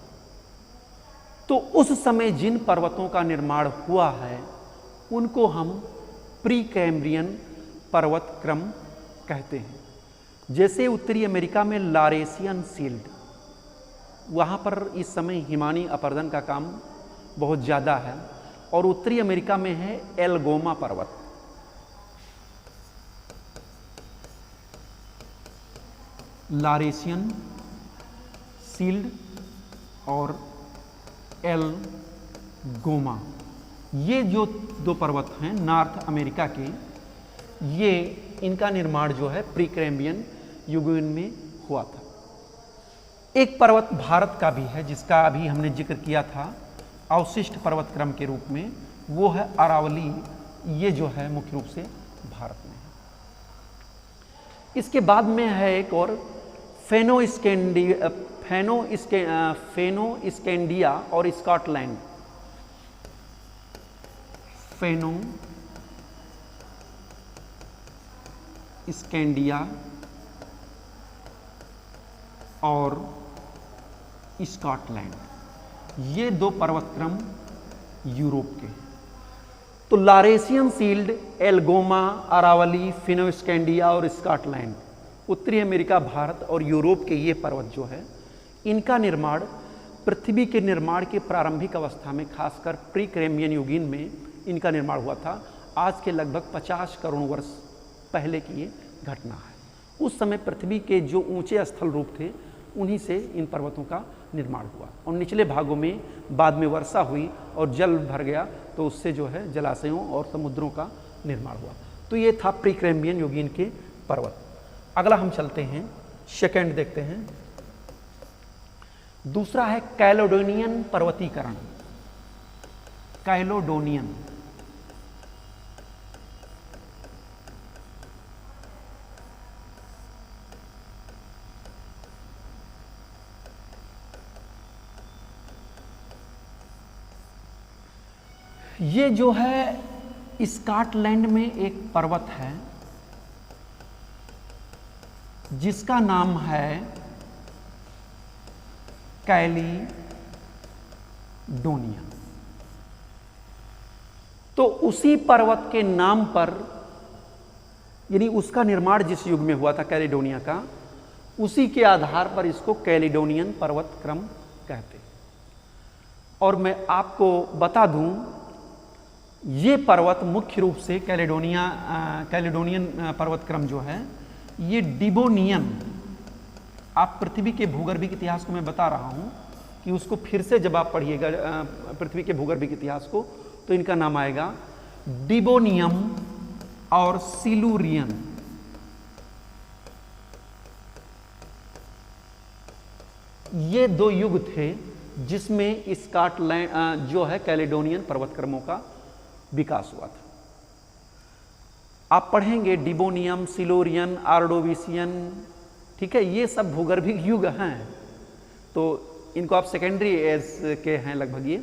तो उस समय जिन पर्वतों का निर्माण हुआ है उनको हम प्री कैम्ब्रियन पर्वत क्रम कहते हैं। जैसे उत्तरी अमेरिका में लारेसियन सील्ड, वहाँ पर इस समय हिमानी अपरदन का काम बहुत ज़्यादा है, और उत्तरी अमेरिका में है एल्गोमा पर्वत। लारेसियन सील्ड और एल्गोमा, ये जो 2 पर्वत हैं नॉर्थ अमेरिका के, ये इनका निर्माण जो है प्री कैम्ब्रियन युग में हुआ था। एक पर्वत भारत का भी है जिसका अभी हमने जिक्र किया था अवशिष्ट पर्वत क्रम के रूप में, वो है अरावली। ये जो है मुख्य रूप से भारत में है। इसके बाद में है एक और फेनो और स्कॉटलैंड। फेनो स्कैंडिया और स्कॉटलैंड, ये 2 पर्वतक्रम यूरोप के। तो लारेसियन सील्ड, एल्गोमा, अरावली, फिनोस्कैंडिया और स्कॉटलैंड, उत्तरी अमेरिका, भारत और यूरोप के ये पर्वत जो है, इनका निर्माण पृथ्वी के निर्माण के प्रारंभिक अवस्था में, खासकर प्री कैम्ब्रियन युगीन में इनका निर्माण हुआ था। आज के लगभग 50 करोड़ वर्ष पहले की ये घटना है। उस समय पृथ्वी के जो ऊंचे स्थल रूप थे, उन्हीं से इन पर्वतों का निर्माण हुआ, और निचले भागों में बाद में वर्षा हुई और जल भर गया, तो उससे जो है जलाशयों और समुद्रों का निर्माण हुआ। तो ये था प्री कैम्ब्रियन युगीन के पर्वत। अगला हम चलते हैं, सेकंड देखते हैं। दूसरा है कैलेडोनियन पर्वतीकरण। कैलेडोनियन, ये जो है स्कॉटलैंड में एक पर्वत है जिसका नाम है कैलिडोनिया। तो उसी पर्वत के नाम पर, यानी उसका निर्माण जिस युग में हुआ था कैलिडोनिया का, उसी के आधार पर इसको कैलिडोनियन पर्वत क्रम कहते हैं। और मैं आपको बता दूं, ये पर्वत मुख्य रूप से कैलिडोनियन पर्वत क्रम जो है, ये डिबोनियन, आप पृथ्वी के भूगर्भिक इतिहास को मैं बता रहा हूं कि उसको फिर से जब आप पढ़िएगा पृथ्वी के भूगर्भिक इतिहास को, तो इनका नाम आएगा डिबोनियम और सिलूरियन। ये 2 युग थे जिसमें स्कॉटलैंड जो है कैलिडोनियन पर्वतक्रमों का विकास हुआ था। आप पढ़ेंगे डिबोनियम, सिलोरियन, आर्डोविसियन, ठीक है, ये सब भूगर्भिक युग हैं। तो इनको आप सेकेंडरी एज के हैं लगभग ये,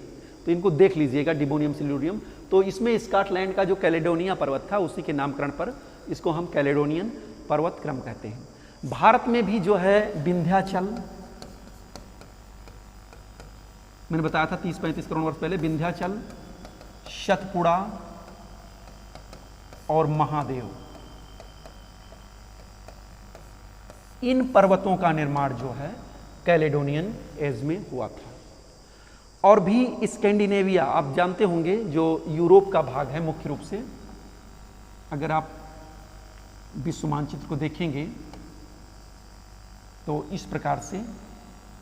तो इनको देख लीजिएगा, डिबोनियम, सिलोरियम। तो इसमें स्कॉटलैंड का जो कैलेडोनिया पर्वत था, उसी के नामकरण पर इसको हम कैलेडोनियन पर्वत क्रम कहते हैं। भारत में भी जो है विंध्याचल, मैंने बताया था 30-35 करोड़ वर्ष पहले, विंध्याचल, सतपुड़ा, और महादेव, इन पर्वतों का निर्माण जो है कैलेडोनियन एज में हुआ था। और भी स्कैंडिनेविया, आप जानते होंगे, जो यूरोप का भाग है मुख्य रूप से, अगर आप विश्व मानचित्र को देखेंगे तो इस प्रकार से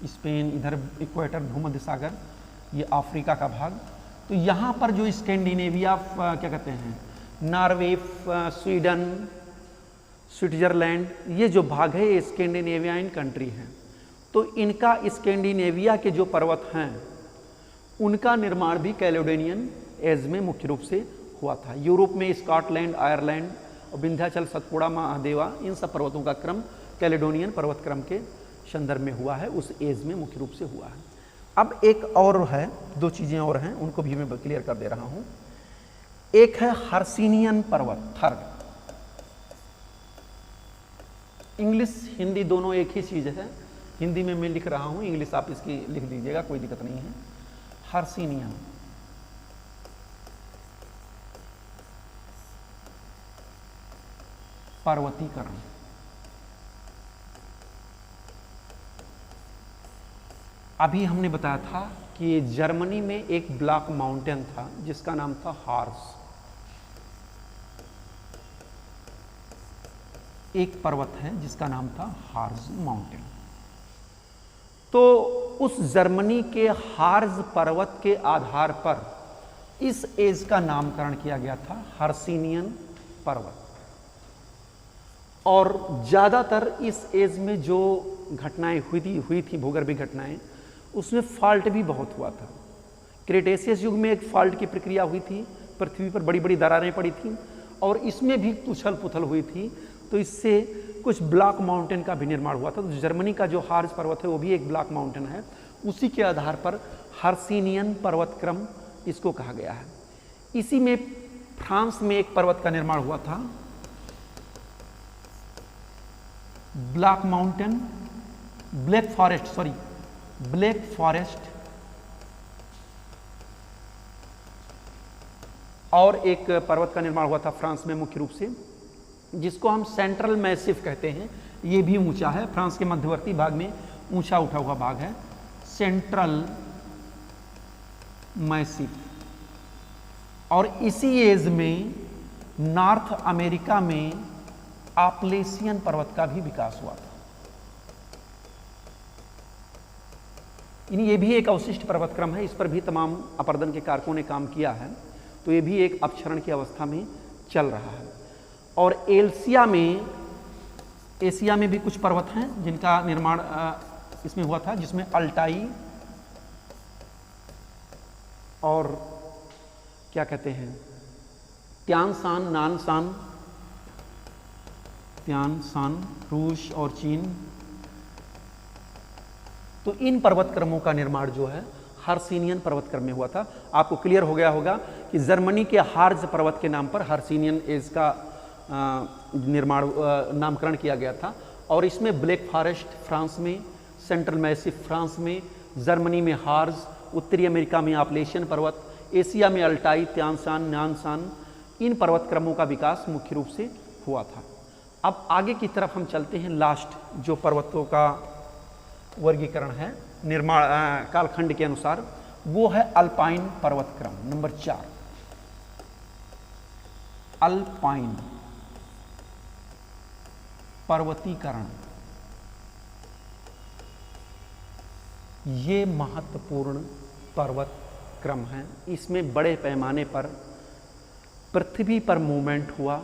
स्पेन, इधर इक्वेटर, भूमध्य सागर, ये अफ्रीका का भाग। तो यहाँ पर जो स्कैंडिनेविया, क्या कहते हैं, नॉर्वे, स्वीडन, स्विट्जरलैंड, ये जो भाग है ये स्कैंडिनेवियन कंट्री हैं। तो इनका स्कैंडिनेविया के जो पर्वत हैं उनका निर्माण भी कैलेडोनियन एज में मुख्य रूप से हुआ था। यूरोप में स्कॉटलैंड, आयरलैंड और विंध्याचल, सतपुड़ा, महादेवा, इन सब पर्वतों का क्रम कैलेडोनियन पर्वत क्रम के संदर्भ में हुआ है, उस एज में मुख्य रूप से हुआ है। अब एक और है, दो चीज़ें और हैं, उनको भी मैं क्लियर कर दे रहा हूँ। एक है हर्सिनियन पर्वत, थर्ड। इंग्लिश हिंदी दोनों एक ही चीज़ है, हिंदी में मैं लिख रहा हूँ, इंग्लिश आप इसकी लिख दीजिएगा, कोई दिक्कत नहीं है। हर्सिनियन पर्वतीकरण, अभी हमने बताया था कि जर्मनी में एक ब्लैक माउंटेन था जिसका नाम था हार्स। एक पर्वत है जिसका नाम था हार्स माउंटेन। तो उस जर्मनी के हार्स पर्वत के आधार पर इस एज का नामकरण किया गया था हर्सिनियन पर्वत। और ज़्यादातर इस एज में जो घटनाएं हुई थी भूगर्भीय घटनाएं, उसमें फॉल्ट भी बहुत हुआ था। क्रेटेशियस युग में एक फॉल्ट की प्रक्रिया हुई थी, पृथ्वी पर बड़ी बड़ी दरारें पड़ी थी और इसमें भी उछल पुथल हुई थी। तो इससे कुछ ब्लैक माउंटेन का भी निर्माण हुआ था। तो जर्मनी का जो हार्स पर्वत है वो भी एक ब्लैक माउंटेन है, उसी के आधार पर हर्सिनियन पर्वत क्रम इसको कहा गया है। इसी में फ्रांस में एक पर्वत का निर्माण हुआ था, ब्लैक माउंटेन, ब्लैक फॉरेस्ट, और एक पर्वत का निर्माण हुआ था फ्रांस में मुख्य रूप से, जिसको हम सेंट्रल मैसिव कहते हैं। ये भी ऊंचा है, फ्रांस के मध्यवर्ती भाग में ऊंचा उठा हुआ भाग है, सेंट्रल मैसिव। और इसी एज में नॉर्थ अमेरिका में आपलेशियन पर्वत का भी विकास हुआ था। ये भी एक अवशिष्ट पर्वत क्रम है, इस पर भी तमाम अपर्दन के कारकों ने काम किया है। तो ये भी एक अपक्षरण की अवस्था में चल रहा है। और एशिया में भी कुछ पर्वत हैं जिनका निर्माण इसमें हुआ था, जिसमें अल्टाई और क्या कहते हैं, त्यानसान, त्यानसान, रूस और चीन। तो इन पर्वत क्रमों का निर्माण जो है हर्सिनियन पर्वत क्रम में हुआ था। आपको क्लियर हो गया होगा कि जर्मनी के हार्ज पर्वत के नाम पर हर्सिनियन एज का नामकरण किया गया था। और इसमें ब्लैक फॉरेस्ट फ्रांस में, सेंट्रल मैसिव फ्रांस में, जर्मनी में हार्ज, उत्तरी अमेरिका में आपलेशियन पर्वत, एशिया में अल्टाई, त्यानसान, नानसान, इन पर्वत क्रमों का विकास मुख्य रूप से हुआ था। अब आगे की तरफ हम चलते हैं। लास्ट जो पर्वतों का वर्गीकरण है निर्माण कालखंड के अनुसार, वो है अल्पाइन पर्वत क्रम नंबर 4। अल्पाइन पर्वतीकरण, ये महत्वपूर्ण पर्वत क्रम है। इसमें बड़े पैमाने पर पृथ्वी पर मूवमेंट हुआ,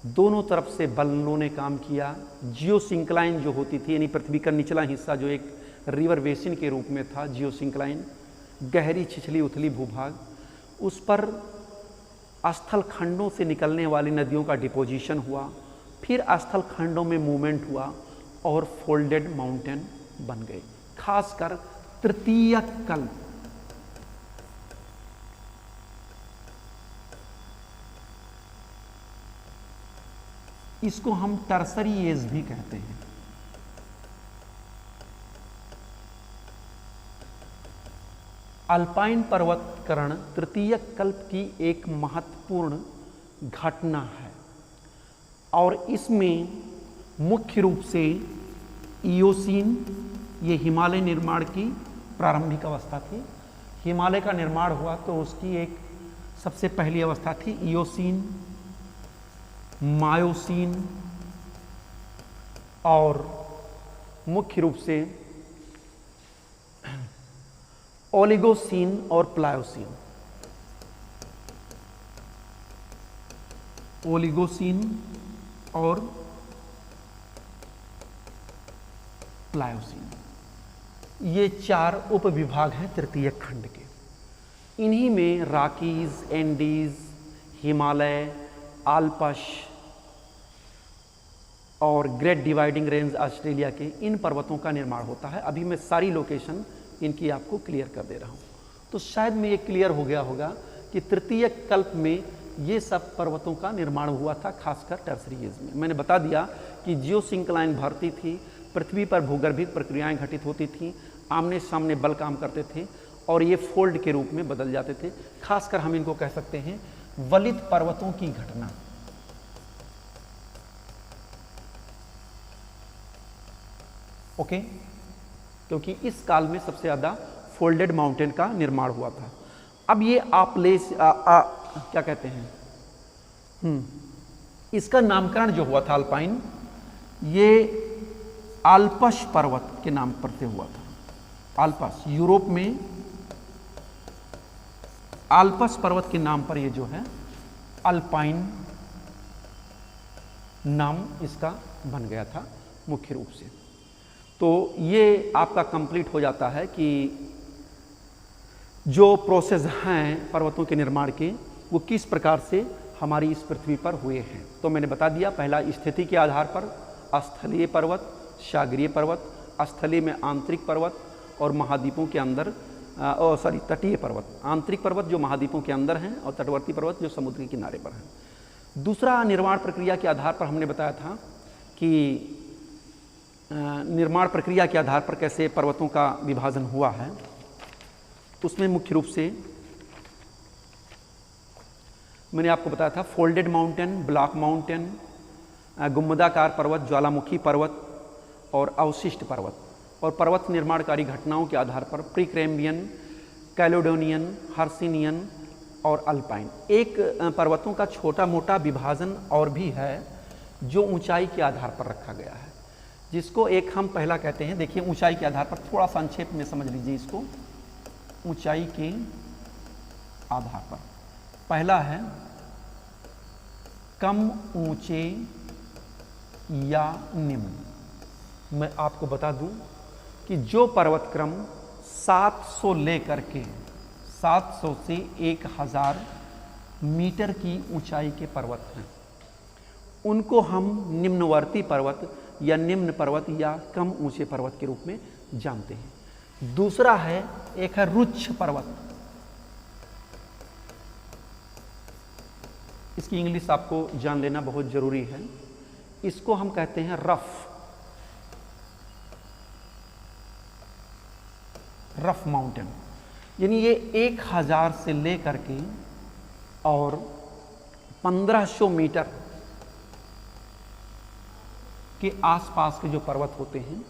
दोनों तरफ से बलों ने काम किया। जियोसिंक्लाइन जो होती थी, यानी पृथ्वी का निचला हिस्सा जो एक रिवर बेसिन के रूप में था, जियोसिंक्लाइन, गहरी छिछली उथली भूभाग, उस पर स्थल खंडों से निकलने वाली नदियों का डिपोजिशन हुआ, फिर स्थल खंडों में मूवमेंट हुआ और फोल्डेड माउंटेन बन गए। खासकर तृतीय कल्प, इसको हम टर्सरी एज भी कहते हैं। अल्पाइन पर्वतकरण तृतीय कल्प की एक महत्वपूर्ण घटना है और इसमें मुख्य रूप से इयोसीन, ये हिमालय निर्माण की प्रारंभिक अवस्था थी। हिमालय का निर्माण हुआ तो उसकी एक सबसे पहली अवस्था थी इयोसीन, मायोसीन और मुख्य रूप से ओलिगोसीन और प्लायोसीन। ओलिगोसीन और प्लायोसीन, ये 4 उपविभाग हैं तृतीय खंड के। इन्हीं में रॉकीज, एंडीज, हिमालय, आल्पस और ग्रेट डिवाइडिंग रेंज ऑस्ट्रेलिया के इन पर्वतों का निर्माण होता है। अभी मैं सारी लोकेशन इनकी आपको क्लियर कर दे रहा हूँ। तो शायद में ये क्लियर हो गया होगा कि तृतीय कल्प में ये सब पर्वतों का निर्माण हुआ था, खासकर टर्सरी एज में। मैंने बता दिया कि जियोसिंक्लाइन भरती थी, पृथ्वी पर भूगर्भिक प्रक्रियाएं घटित होती थीं, आमने सामने बल काम करते थे और ये फोल्ड के रूप में बदल जाते थे। खासकर हम इनको कह सकते हैं वलित पर्वतों की घटना। ओके, क्योंकि इस काल में सबसे ज्यादा फोल्डेड माउंटेन का निर्माण हुआ था। अब ये क्या कहते हैं, इसका नामकरण जो हुआ था अल्पाइन, ये आल्पस पर्वत के नाम पर से हुआ था। आल्पस, यूरोप में आल्पस पर्वत के नाम पर ये जो है अल्पाइन नाम इसका बन गया था मुख्य रूप से। तो ये आपका कंप्लीट हो जाता है कि जो प्रोसेस हैं पर्वतों के निर्माण के वो किस प्रकार से हमारी इस पृथ्वी पर हुए हैं। तो मैंने बता दिया, पहला स्थिति के आधार पर स्थलीय पर्वत, सागरीय पर्वत, स्थलीय में आंतरिक पर्वत और महाद्वीपों के अंदर तटीय पर्वत। आंतरिक पर्वत जो महाद्वीपों के अंदर हैं और तटवर्ती पर्वत जो समुद्र के किनारे पर हैं। दूसरा, निर्माण प्रक्रिया के आधार पर हमने बताया था कि निर्माण प्रक्रिया के आधार पर कैसे पर्वतों का विभाजन हुआ है। उसमें मुख्य रूप से मैंने आपको बताया था फोल्डेड माउंटेन, ब्लॉक माउंटेन, गुम्बदाकार पर्वत, ज्वालामुखी पर्वत और अवशिष्ट पर्वत। और पर्वत निर्माणकारी घटनाओं के आधार पर प्रीक्रेम्बियन, कैलोडोनियन, हर्सिनियन और अल्पाइन। एक पर्वतों का छोटा मोटा विभाजन और भी है जो ऊंचाई के आधार पर रखा गया है, जिसको एक हम पहला कहते हैं। देखिए, ऊंचाई के आधार पर थोड़ा संक्षेप में समझ लीजिए इसको। ऊंचाई के आधार पर पहला है कम ऊंचे या निम्न। मैं आपको बता दूं कि जो पर्वत क्रम 700 लेकर के 700 से 1000 मीटर की ऊंचाई के पर्वत हैं, उनको हम निम्नवर्ती पर्वत या निम्न पर्वत या कम ऊंचे पर्वत के रूप में जानते हैं। दूसरा है, एक है रुच्छ पर्वत। इसकी इंग्लिश आपको जान लेना बहुत जरूरी है। इसको हम कहते हैं रफ माउंटेन। यानी ये 1000 से लेकर के और 1500 मीटर के आसपास के जो पर्वत होते हैं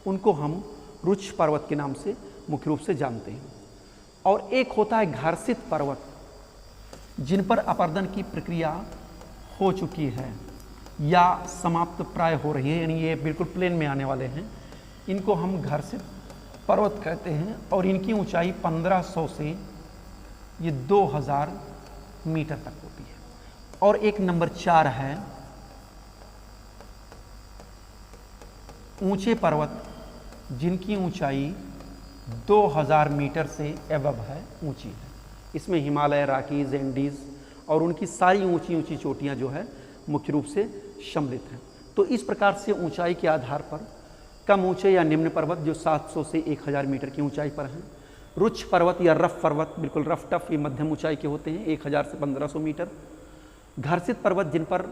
उनको हम रुच्छ पर्वत के नाम से मुख्य रूप से जानते हैं। और एक होता है घर्षित पर्वत, जिन पर अपर्दन की प्रक्रिया हो चुकी है या समाप्त प्राय हो रही है, यानी ये बिल्कुल प्लेन में आने वाले हैं। इनको हम घर्षित पर्वत कहते हैं और इनकी ऊंचाई 1500 से ये 2000 मीटर तक होती है। और एक नंबर 4 है ऊंचे पर्वत, जिनकी ऊंचाई 2000 मीटर से एबव है, ऊंची है। इसमें हिमालय, रॉकीज, एंडीज और उनकी सारी ऊंची ऊंची चोटियां जो है मुख्य रूप से सम्मिलित हैं। तो इस प्रकार से ऊंचाई के आधार पर कम ऊंचे या निम्न पर्वत जो 700 से 1000 मीटर की ऊंचाई पर हैं, रुच्छ पर्वत या रफ पर्वत बिल्कुल रफ टफ, ये मध्यम ऊंचाई के होते हैं 1000 से 1500 मीटर। घर्षित पर्वत जिन पर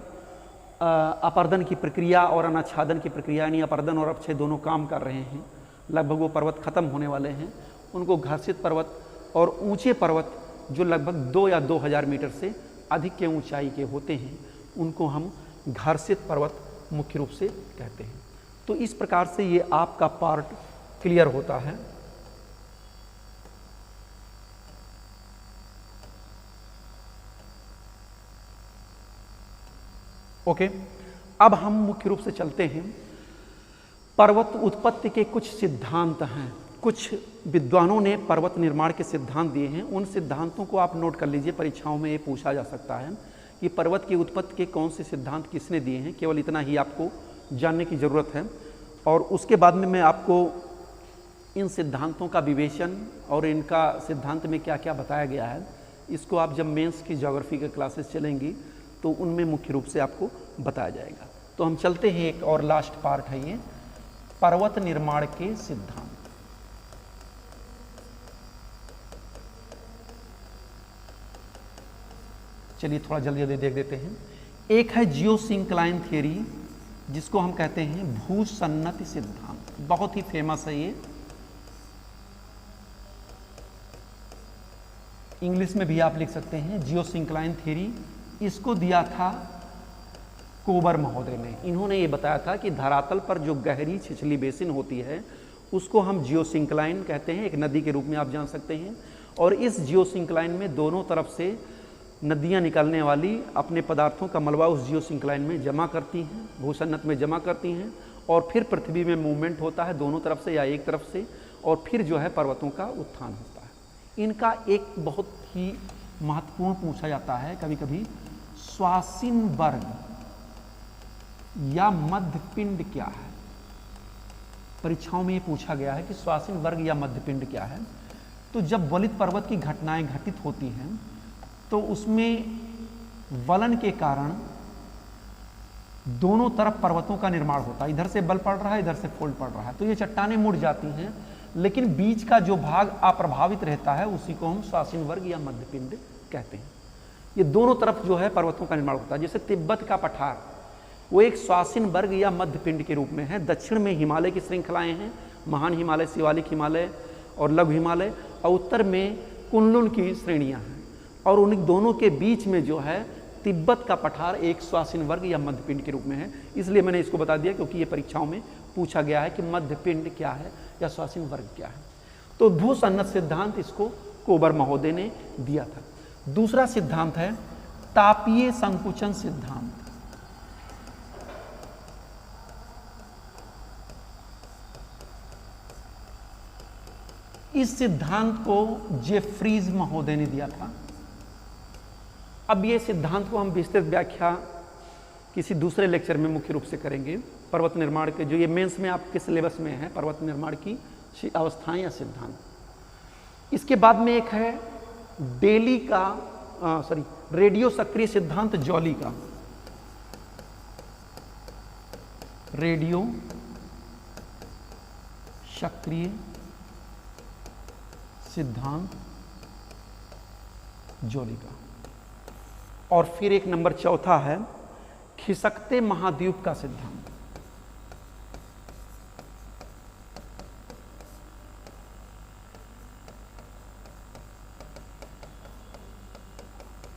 अपर्दन की प्रक्रिया और अनाच्छादन की प्रक्रिया यानी अपर्दन और अपक्षय दोनों काम कर रहे हैं, लगभग वो पर्वत खत्म होने वाले हैं, उनको घर्षित पर्वत। और ऊंचे पर्वत जो लगभग 2 या 2000 मीटर से अधिक के ऊंचाई के होते हैं उनको हम घर्षित पर्वत मुख्य रूप से कहते हैं। तो इस प्रकार से ये आपका पार्ट क्लियर होता है। ओके, अब हम मुख्य रूप से चलते हैं, पर्वत उत्पत्ति के कुछ सिद्धांत हैं। कुछ विद्वानों ने पर्वत निर्माण के सिद्धांत दिए हैं, उन सिद्धांतों को आप नोट कर लीजिए, परीक्षाओं में ये पूछा जा सकता है कि पर्वत की उत्पत्ति के कौन से सिद्धांत किसने दिए हैं। केवल इतना ही आपको जानने की ज़रूरत है, और उसके बाद में मैं आपको इन सिद्धांतों का विवेचन और इनका सिद्धांत में क्या क्या बताया गया है, इसको आप जब मेंस की ज्योग्राफी के क्लासेस चलेंगी तो उनमें मुख्य रूप से आपको बताया जाएगा। तो हम चलते हैं, एक और लास्ट पार्ट है ये, पर्वत निर्माण के सिद्धांत। चलिए थोड़ा जल्दी जल्दी देख देते हैं। एक है जियोसिंक्लाइन थ्योरी, जिसको हम कहते हैं भूसन्नति सिद्धांत, बहुत ही फेमस है ये, इंग्लिश में भी आप लिख सकते हैं जियोसिंक्लाइन थ्योरी। इसको दिया था कोबर महोदय ने। इन्होंने ये बताया था कि धरातल पर जो गहरी छिछली बेसिन होती है उसको हम जियोसिंक्लाइन कहते हैं, एक नदी के रूप में आप जान सकते हैं। और इस जियोसिंक्लाइन में दोनों तरफ से नदियां निकलने वाली अपने पदार्थों का मलबा उस जियोसिंक्लाइन में जमा करती हैं, भूसन्नत में जमा करती हैं, और फिर पृथ्वी में मूवमेंट होता है दोनों तरफ से या एक तरफ से, और फिर जो है पर्वतों का उत्थान होता है। इनका एक बहुत ही महत्वपूर्ण पूछा जाता है कभी कभी, स्वासिन वर्ग या मध्यपिंड क्या है। परीक्षाओं में ये पूछा गया है कि स्वासिन वर्ग या मध्यपिंड क्या है। तो जब वलित पर्वत की घटनाएं घटित होती हैं तो उसमें वलन के कारण दोनों तरफ पर्वतों का निर्माण होता है, इधर से बल पड़ रहा है, इधर से फोल्ड पड़ रहा है, तो ये चट्टानें मुड़ जाती हैं, लेकिन बीच का जो भाग अप्रभावित रहता है उसी को हम स्वासिन वर्ग या मध्यपिंड कहते हैं। ये दोनों तरफ जो है पर्वतों का निर्माण होता है। जैसे तिब्बत का पठार, वो एक स्वासिन वर्ग या मध्यपिंड के रूप में है। दक्षिण में हिमालय की श्रृंखलाएं हैं, महान हिमालय, शिवालिक हिमालय और लघु हिमालय, और उत्तर में कुनलुन की श्रेणियां हैं, और उन दोनों के बीच में जो है तिब्बत का पठार एक स्वासिन वर्ग या मध्यपिंड के रूप में है। इसलिए मैंने इसको बता दिया क्योंकि ये परीक्षाओं में पूछा गया है कि मध्यपिंड क्या है या स्वासिन वर्ग क्या है। तो भूसन्नत सिद्धांत इसको कोबर महोदय ने दिया था। दूसरा सिद्धांत है तापीय संकुचन सिद्धांत। इस सिद्धांत को जेफ्रीज महोदय ने दिया था। अब ये सिद्धांत को हम विस्तृत व्याख्या किसी दूसरे लेक्चर में मुख्य रूप से करेंगे। पर्वत निर्माण के जो ये मेंस में आपके सिलेबस में है, पर्वत निर्माण की अवस्थाएं या सिद्धांत। इसके बाद में एक है डेली का रेडियो सक्रिय सिद्धांत जॉली का, रेडियो सक्रिय सिद्धांत जॉली का। और फिर एक नंबर चौथा है खिसकते महाद्वीप का सिद्धांत।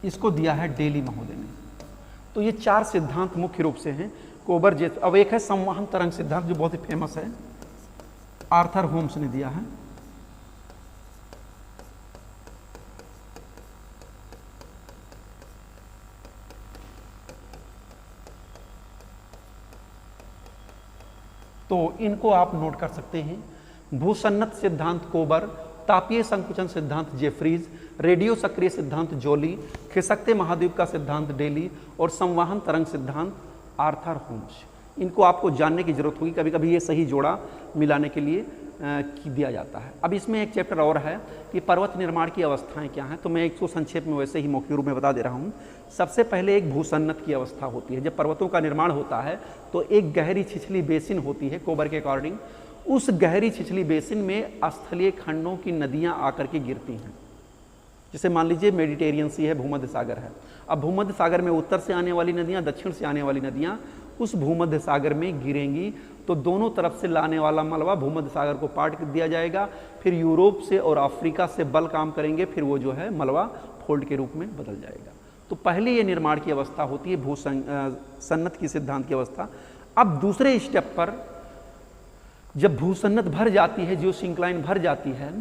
इसको दिया है डेली महोदय ने। तो ये चार सिद्धांत मुख्य रूप से हैं कोबर जेफ। अब एक है संवहन तरंग सिद्धांत जो बहुत ही फेमस है, आर्थर होम्स ने दिया है। तो इनको आप नोट कर सकते हैं। भूसन्नत सिद्धांत कोबर, तापीय संकुचन सिद्धांत जेफ्रीज, रेडियो सक्रिय सिद्धांत जॉली, खिसकते महाद्वीप का सिद्धांत डेली और संवहन तरंग सिद्धांत आर्थर होम्स। इनको आपको जानने की जरूरत होगी, कभी कभी ये सही जोड़ा मिलाने के लिए दिया जाता है। अब इसमें एक चैप्टर और है कि पर्वत निर्माण की अवस्थाएं क्या हैं, तो मैं इसको संक्षेप में वैसे ही मौखिक रूप में बता दे रहा हूँ। सबसे पहले एक भूसन्नत की अवस्था होती है। जब पर्वतों का निर्माण होता है तो एक गहरी छिछली बेसिन होती है कोबर के अकॉर्डिंग। उस गहरी छिछली बेसिन में स्थलीय खंडों की नदियाँ आकर के गिरती हैं। जैसे मान लीजिए मेडिटेरियन सी है, भूमध्य सागर है। अब भूमध्य सागर में उत्तर से आने वाली नदियाँ, दक्षिण से आने वाली नदियाँ उस भूमध्य सागर में गिरेंगी, तो दोनों तरफ से लाने वाला मलबा भूमध्य सागर को पाट दिया जाएगा। फिर यूरोप से और अफ्रीका से बल काम करेंगे, फिर वो जो है मलबा फोल्ड के रूप में बदल जाएगा। तो पहले ये निर्माण की अवस्था होती है भूसन्नत की सिद्धांत की अवस्था। अब दूसरे स्टेप पर जब भूसन्नत भर जाती है, जो सिंक्लाइन भर जाती है,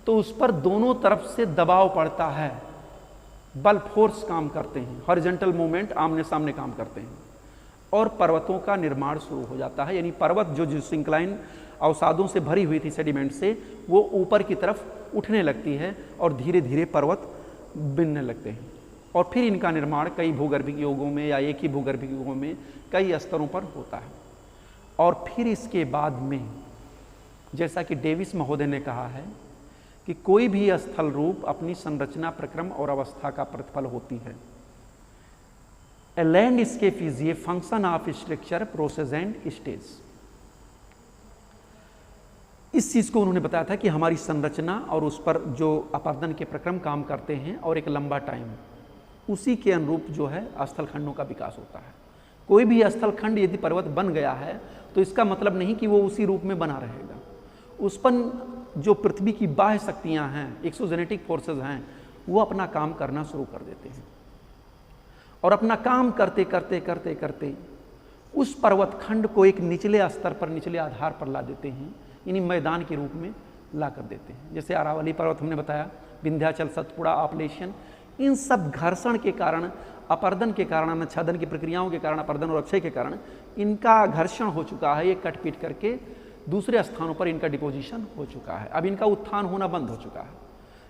तो उस पर दोनों तरफ से दबाव पड़ता है, बल फोर्स काम करते हैं, हॉरिजॉन्टल मूवमेंट आमने सामने काम करते हैं और पर्वतों का निर्माण शुरू हो जाता है। यानी पर्वत जो सिंक्लाइन अवसादों से भरी हुई थी, सेडिमेंट से, वो ऊपर की तरफ उठने लगती है और धीरे धीरे पर्वत बनने लगते हैं और फिर इनका निर्माण कई भूगर्भिक युगों में या एक ही भूगर्भिक युगों में कई स्तरों पर होता है। और फिर इसके बाद में, जैसा कि डेविस महोदय ने कहा है कि कोई भी स्थल रूप अपनी संरचना, प्रक्रम और अवस्था का प्रतिफल होती है। A landscape is a function of structure, process and stage. इस चीज को उन्होंने बताया था कि हमारी संरचना और उस पर जो अपर्दन के प्रक्रम काम करते हैं और एक लंबा टाइम, उसी के अनुरूप जो है स्थल खंडों का विकास होता है। कोई भी स्थल खंड यदि पर्वत बन गया है तो इसका मतलब नहीं कि वो उसी रूप में बना रहेगा। उस पर जो पृथ्वी की बाह्य शक्तियां हैं, एक्सोजेनेटिक फोर्सेस हैं, वो अपना काम करना शुरू कर देते हैं और अपना काम करते करते करते करते उस पर्वत खंड को एक निचले स्तर पर, निचले आधार पर ला देते हैं, यानी मैदान के रूप में ला कर देते हैं। जैसे अरावली पर्वत हमने बताया, विंध्याचल, सतपुड़ा, आपलेशन, इन सब घर्षण के कारण, अपर्दन के कारण, आच्छादन की प्रक्रियाओं के कारण, अपर्दन और अक्षय के कारण इनका घर्षण हो चुका है। ये कट पीट करके दूसरे स्थानों पर इनका डिपोजिशन हो चुका है। अब इनका उत्थान होना बंद हो चुका है,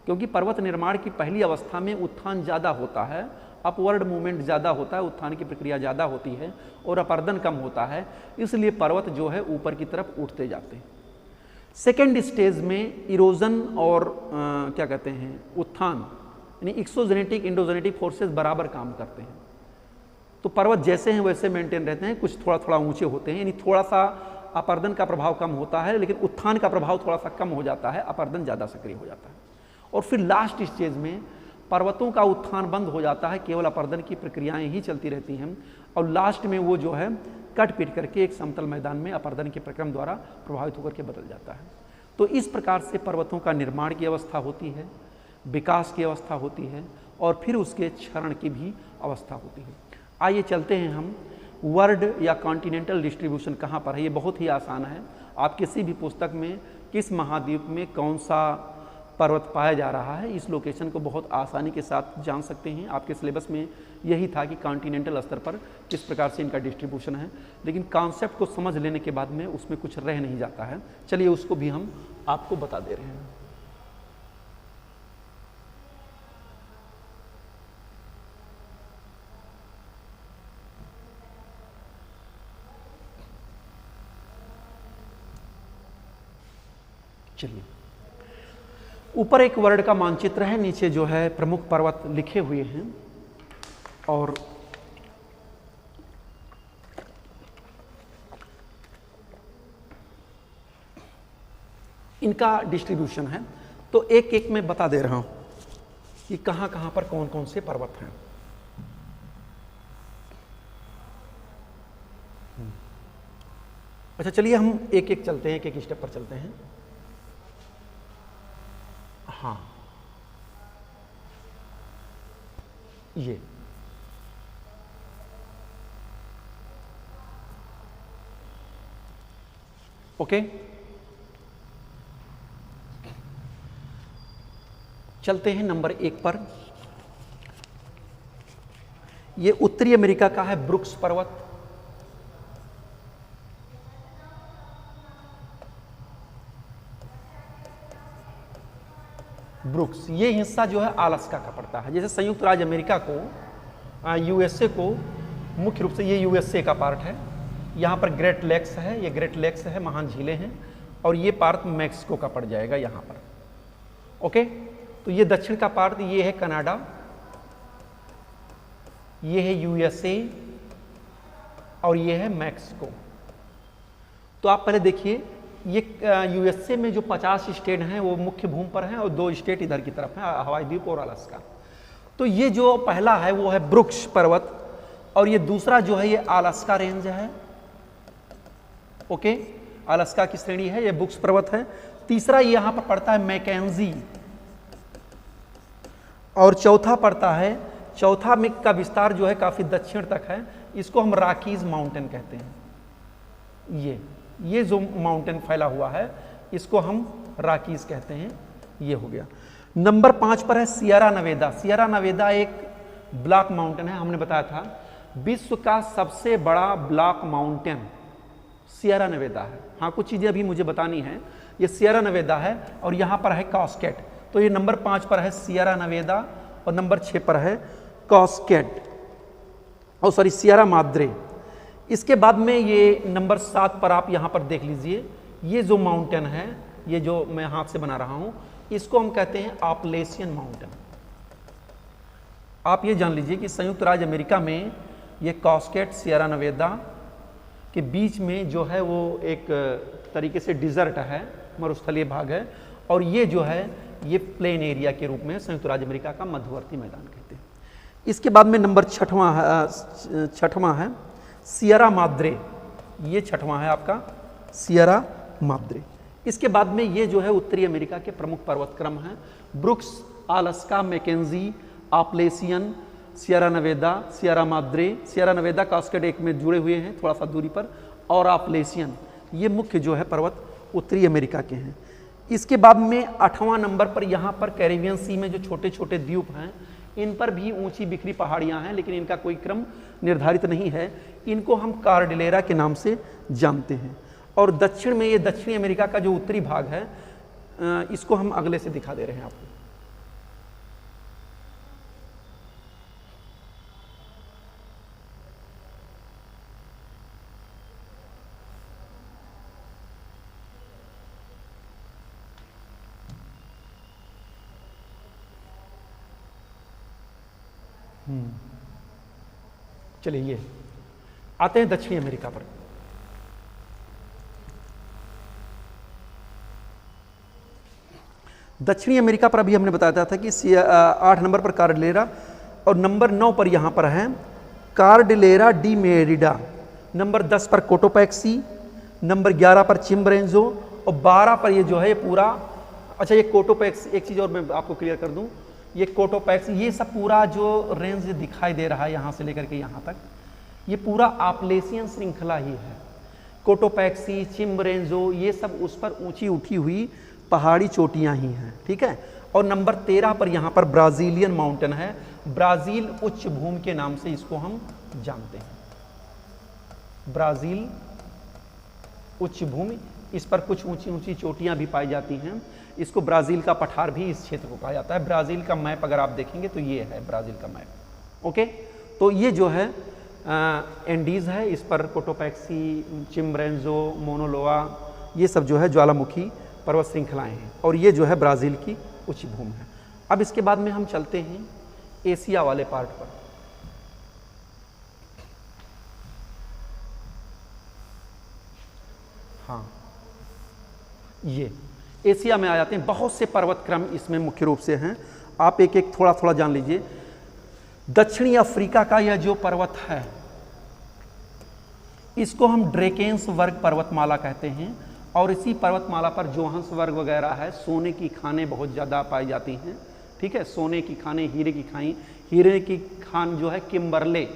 क्योंकि पर्वत निर्माण की पहली अवस्था में उत्थान ज़्यादा होता है, अपवर्ड मूवमेंट ज़्यादा होता है, उत्थान की प्रक्रिया ज़्यादा होती है और अपर्दन कम होता है, इसलिए पर्वत जो है ऊपर की तरफ उठते जाते हैं। सेकेंड स्टेज में इरोजन और क्या कहते हैं, उत्थान, यानी एक्सोजेनेटिक, इंडोजेनेटिक फोर्सेस बराबर काम करते हैं। तो पर्वत जैसे हैं वैसे मेंटेन रहते हैं, कुछ थोड़ा थोड़ा ऊंचे होते हैं, यानी थोड़ा सा अपर्दन का प्रभाव कम होता है, लेकिन उत्थान का प्रभाव थोड़ा सा कम हो जाता है, अपर्दन ज़्यादा सक्रिय हो जाता है। और फिर लास्ट स्टेज में पर्वतों का उत्थान बंद हो जाता है, केवल अपर्दन की प्रक्रियाएं ही चलती रहती हैं और लास्ट में वो जो है कट पीट करके एक समतल मैदान में अपर्दन के प्रक्रम द्वारा प्रभावित होकर के बदल जाता है। तो इस प्रकार से पर्वतों का निर्माण की अवस्था होती है, विकास की अवस्था होती है और फिर उसके क्षरण की भी अवस्था होती है। आइए चलते हैं हम, वर्ल्ड या कॉन्टिनेंटल डिस्ट्रीब्यूशन कहाँ पर है। ये बहुत ही आसान है। आप किसी भी पुस्तक में किस महाद्वीप में कौन सा पर्वत पाया जा रहा है, इस लोकेशन को बहुत आसानी के साथ जान सकते हैं। आपके सिलेबस में यही था कि कॉन्टिनेंटल स्तर पर किस प्रकार से इनका डिस्ट्रीब्यूशन है, लेकिन कॉन्सेप्ट को समझ लेने के बाद में उसमें कुछ रह नहीं जाता है। चलिए उसको भी हम आपको बता दे रहे हैं। चलिए, ऊपर एक वर्ल्ड का मानचित्र है, नीचे जो है प्रमुख पर्वत लिखे हुए हैं और इनका डिस्ट्रीब्यूशन है। तो एक एक मैं बता दे रहा हूं कि कहां कहां पर कौन कौन से पर्वत हैं। अच्छा, चलिए हम एक एक चलते हैं, एक एक स्टेप पर चलते हैं। हाँ, ये ओके, चलते हैं नंबर 1 पर। ये उत्तरी अमेरिका का है ब्रुक्स पर्वत। ब्रुक्स, ये हिस्सा जो है अलास्का का पड़ता है। जैसे संयुक्त राज्य अमेरिका को, यूएसए को, मुख्य रूप से ये यूएसए का पार्ट है। यहाँ पर ग्रेट लेक्स है, ये ग्रेट लेक्स है, महान झीलें हैं, और ये पार्ट मैक्सिको का पड़ जाएगा यहाँ पर। ओके, तो ये दक्षिण का पार्ट, ये है कनाडा, ये है यूएसए और ये है मैक्सिको। तो आप पहले देखिए, ये यूएसए में जो 50 स्टेट हैं वो मुख्य भूमि पर हैं और 2 स्टेट इधर की तरफ हैं, हवाई द्वीप और अलास्का। तो ये जो पहला है वो है ब्रुक्स पर्वत और ये दूसरा जो है ये अलास्का रेंज है। ओके, अलास्का की श्रेणी है, ये ब्रुक्स पर्वत है। तीसरा यहां पर पड़ता है मैकेंजी और चौथा पड़ता है चौथा में का विस्तार जो है काफ़ी दक्षिण तक है, इसको हम रॉकीज माउंटेन कहते हैं। ये जो माउंटेन फैला हुआ है इसको हम रॉकीज कहते हैं। ये हो गया। नंबर 5 पर है सियरा नवेदा। सियरा नवेदा एक ब्लॉक माउंटेन है, हमने बताया था विश्व का सबसे बड़ा ब्लॉक माउंटेन सियरा नवेदा है। हाँ, कुछ चीज़ें अभी मुझे बतानी है। ये सियरा नवेदा है और यहाँ पर है कास्केड। तो ये नंबर 5 पर है सियरा नवेदा और नंबर 6 पर है कास्केड, और सॉरी सियरा माद्रे। इसके बाद में ये नंबर 7 पर आप यहाँ पर देख लीजिए, ये जो माउंटेन है, ये जो मैं हाथ से बना रहा हूँ, इसको हम कहते हैं आपलेशियन माउंटेन। आप ये जान लीजिए कि संयुक्त राज्य अमेरिका में ये कास्केड सियरा नवेदा के बीच में जो है वो एक तरीके से डिजर्ट है, मरुस्थलीय भाग है, और ये जो है ये प्लेन एरिया के रूप में संयुक्त राज्य अमेरिका का मध्यवर्ती मैदान कहते हैं। इसके बाद में नंबर 6वां है सियरा माद्रे। ये 6वां है आपका सियरा माद्रे। इसके बाद में ये जो है उत्तरी अमेरिका के प्रमुख पर्वतक्रम हैं, Brooks, Alaska, Mackenzie, Appalachian, Sierra Nevada, Sierra Madre, Sierra Nevada Cascade एक में जुड़े हुए हैं थोड़ा सा दूरी पर, और आपलेशियन। ये मुख्य जो है पर्वत उत्तरी अमेरिका के हैं। इसके बाद में 8वां नंबर पर यहाँ पर कैरेबियन सी में जो छोटे छोटे द्वीप हैं, इन पर भी ऊंची बिखरी पहाड़ियाँ हैं, लेकिन इनका कोई क्रम निर्धारित नहीं है। इनको हम कार्डिलेरा के नाम से जानते हैं। और दक्षिण में ये दक्षिणी अमेरिका का जो उत्तरी भाग है, इसको हम अगले से दिखा दे रहे हैं आपको। चलिए ये आते हैं दक्षिणी अमेरिका पर। दक्षिणी अमेरिका पर अभी हमने बताया था कि 8 नंबर पर कार्डिलेरा, और नंबर 9 पर यहाँ पर है कार्डिलेरा डी मेरिडा, नंबर 10 पर कोटोपैक्सी, नंबर 11 पर चिम्बरेंजो, और 12 पर ये जो है पूरा, अच्छा ये कोटोपैक्सी, एक चीज़ और मैं आपको क्लियर कर दूं, ये कोटोपैक्सी, ये सब पूरा जो रेंज दिखाई दे रहा है यहाँ से लेकर के यहाँ तक, ये पूरा आपलेशियन श्रृंखला ही है। कोटोपैक्सी, चिम्बरेंजो, ये सब उस पर ऊंची उठी हुई पहाड़ी चोटियां ही हैं, ठीक है। और नंबर 13 पर यहाँ पर ब्राजीलियन माउंटेन है, ब्राज़ील उच्च भूमि के नाम से इसको हम जानते हैं। ब्राज़ील उच्च भूमि, इस पर कुछ ऊंची ऊंची चोटियां भी पाई जाती हैं। इसको ब्राज़ील का पठार भी इस क्षेत्र को कहा जाता है। ब्राज़ील का मैप अगर आप देखेंगे तो ये है ब्राज़ील का मैप, ओके। तो ये जो है एंडीज है, इस पर कोटोपैक्सी, चिम्बरेंजो, मोनोलोआ, ये सब जो है ज्वालामुखी पर्वत श्रृंखलाएं हैं, और ये जो है ब्राज़ील की उच्च भूमि है। अब इसके बाद में हम चलते हैं एशिया वाले पार्ट पर। हाँ, ये एशिया में आ जाते हैं। बहुत से पर्वतक्रम इसमें मुख्य रूप से हैं, आप एक एक थोड़ा थोड़ा जान लीजिए। दक्षिणी अफ्रीका का यह जो पर्वत है, इसको हम ड्रेकेंसबर्ग पर्वतमाला कहते हैं, और इसी पर्वतमाला पर जोहान्सबर्ग वगैरह है। सोने की खानें बहुत ज़्यादा पाई जाती हैं, ठीक है। सोने की खानें, हीरे की खाई, हीरे की खान जो है किम्बरले,